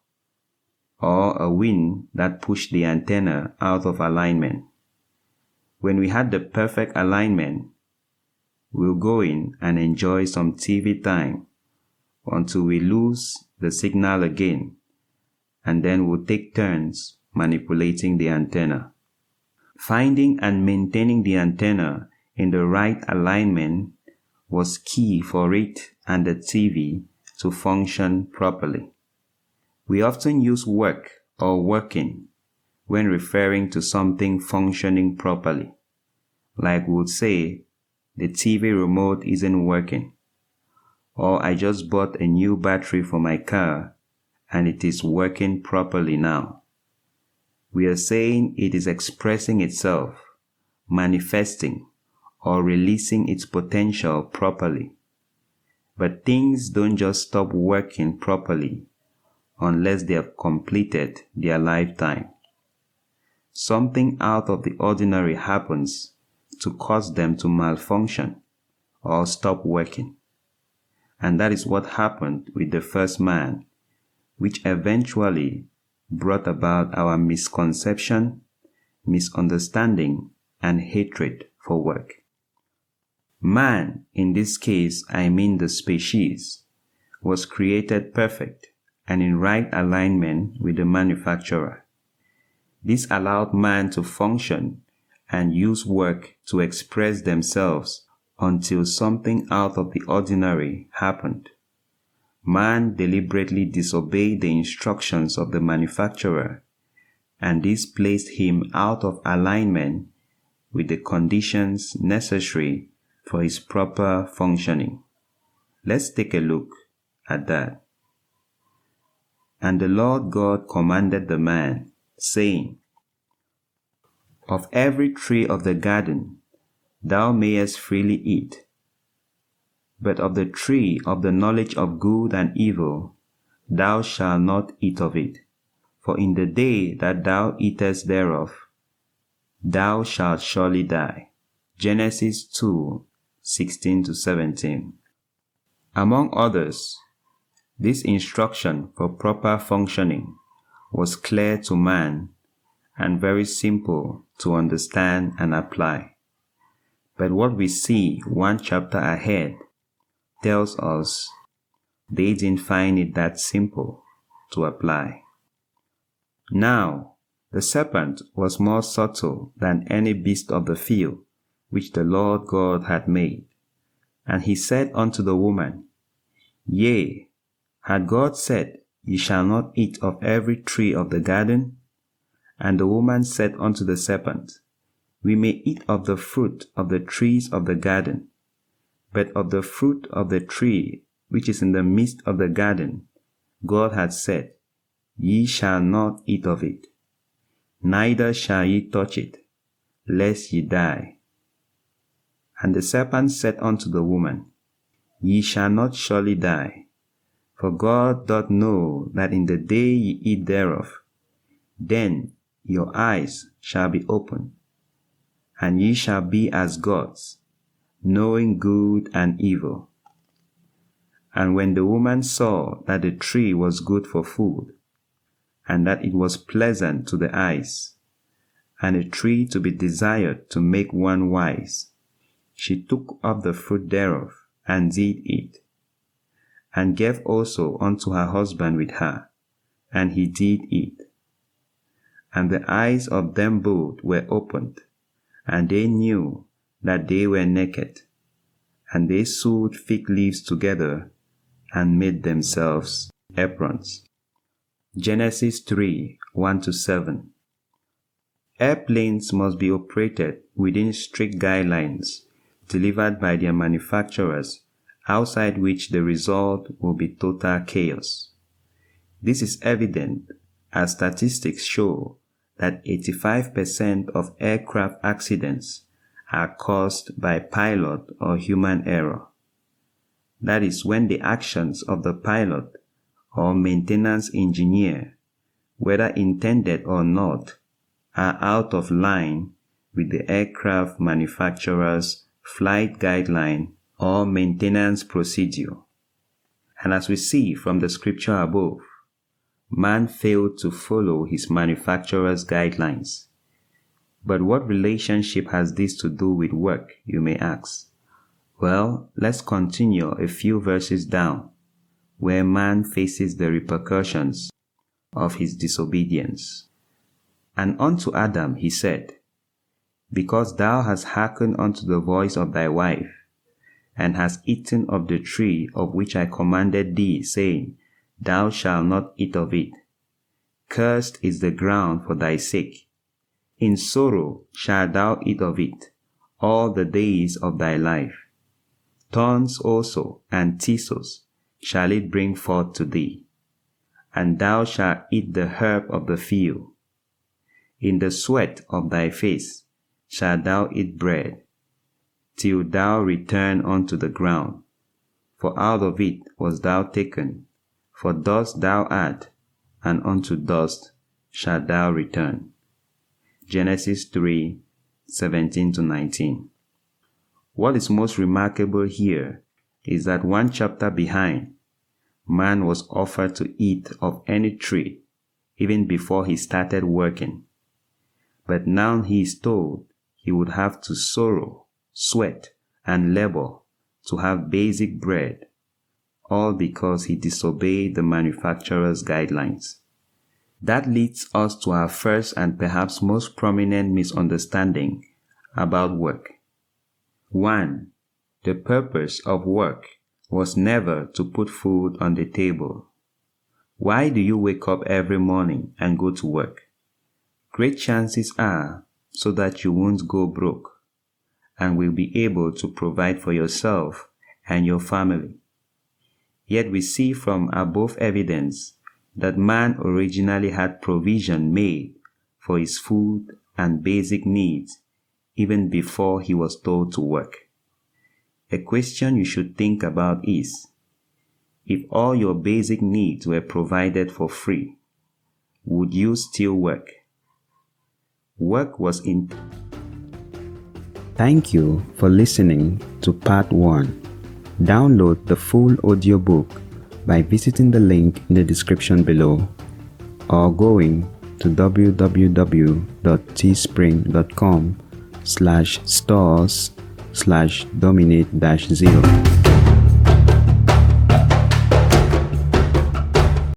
or a wind that pushed the antenna out of alignment. When we had the perfect alignment, we'll go in and enjoy some TV time until we lose the signal again, and then we'll take turns manipulating the antenna. Finding and maintaining the antenna in the right alignment was key for it and the TV to function properly. We often use work or working when referring to something functioning properly. Like we'll say, the TV remote isn't working, or I just bought a new battery for my car and it is working properly now. We are saying it is expressing itself, manifesting, or releasing its potential properly. But things don't just stop working properly unless they have completed their lifetime. Something out of the ordinary happens to cause them to malfunction or stop working. And that is what happened with the first man, which eventually brought about our misconception, misunderstanding, and hatred for work. Man, in this case I mean the species, was created perfect and in right alignment with the manufacturer. This allowed man to function and use work to express themselves until something out of the ordinary happened. Man deliberately disobeyed the instructions of the manufacturer, and this placed him out of alignment with the conditions necessary for his proper functioning. Let's take a look at that. And the Lord God commanded the man, saying, Of every tree of the garden thou mayest freely eat, but of the tree of the knowledge of good and evil thou shalt not eat of it, for in the day that thou eatest thereof thou shalt surely die. Genesis 2:16-17. Among others, this instruction for proper functioning was clear to man and very simple to understand and apply. But what we see one chapter ahead tells us they didn't find it that simple to apply. Now, the serpent was more subtle than any beast of the field which the Lord God had made. And he said unto the woman, Yea, had God said, Ye shall not eat of every tree of the garden? And the woman said unto the serpent, We may eat of the fruit of the trees of the garden, but of the fruit of the tree which is in the midst of the garden, God had said, Ye shall not eat of it, neither shall ye touch it, lest ye die. And the serpent said unto the woman, Ye shall not surely die, for God doth know that in the day ye eat thereof, then your eyes shall be opened, and ye shall be as gods, knowing good and evil. And when the woman saw that the tree was good for food, and that it was pleasant to the eyes, and a tree to be desired to make one wise, she took up the fruit thereof, and did eat, and gave also unto her husband with her, and he did eat. And the eyes of them both were opened, and they knew that they were naked, and they sewed fig leaves together, and made themselves aprons. Genesis 3:1-7. Airplanes must be operated within strict guidelines delivered by their manufacturers, outside which the result will be total chaos. This is evident as statistics show that 85% of aircraft accidents are caused by pilot or human error. That is when the actions of the pilot or maintenance engineer, whether intended or not, are out of line with the aircraft manufacturer's flight guideline or maintenance procedure. And as we see from the scripture above, man failed to follow his manufacturer's guidelines. But what relationship has this to do with work, you may ask? Well, let's continue a few verses down, where man faces the repercussions of his disobedience. And unto Adam he said, Because thou hast hearkened unto the voice of thy wife, and hast eaten of the tree of which I commanded thee, saying, Thou shalt not eat of it. Cursed is the ground for thy sake. In sorrow shalt thou eat of it all the days of thy life. Thorns also and thistles shall it bring forth to thee, and thou shalt eat the herb of the field. In the sweat of thy face shalt thou eat bread, till thou return unto the ground, for out of it wast thou taken, for dust thou art, and unto dust shalt thou return. Genesis 3:17-19. What is most remarkable here is that one chapter behind, man was offered to eat of any tree even before he started working. But now he is told he would have to sorrow, sweat, and labor to have basic bread, all because he disobeyed the manufacturer's guidelines. That leads us to our first and perhaps most prominent misunderstanding about work. 1. The purpose of work was never to put food on the table. Why do you wake up every morning and go to work? Great chances are so that you won't go broke and will be able to provide for yourself and your family. Yet we see from above evidence that man originally had provision made for his food and basic needs even before he was told to work. A question you should think about is, if all your basic needs were provided for free, would you still work? Work was in. Thank you for listening to part 1. Download the full audiobook by visiting the link in the description below or going to www.teespring.com/stores/dominate-0.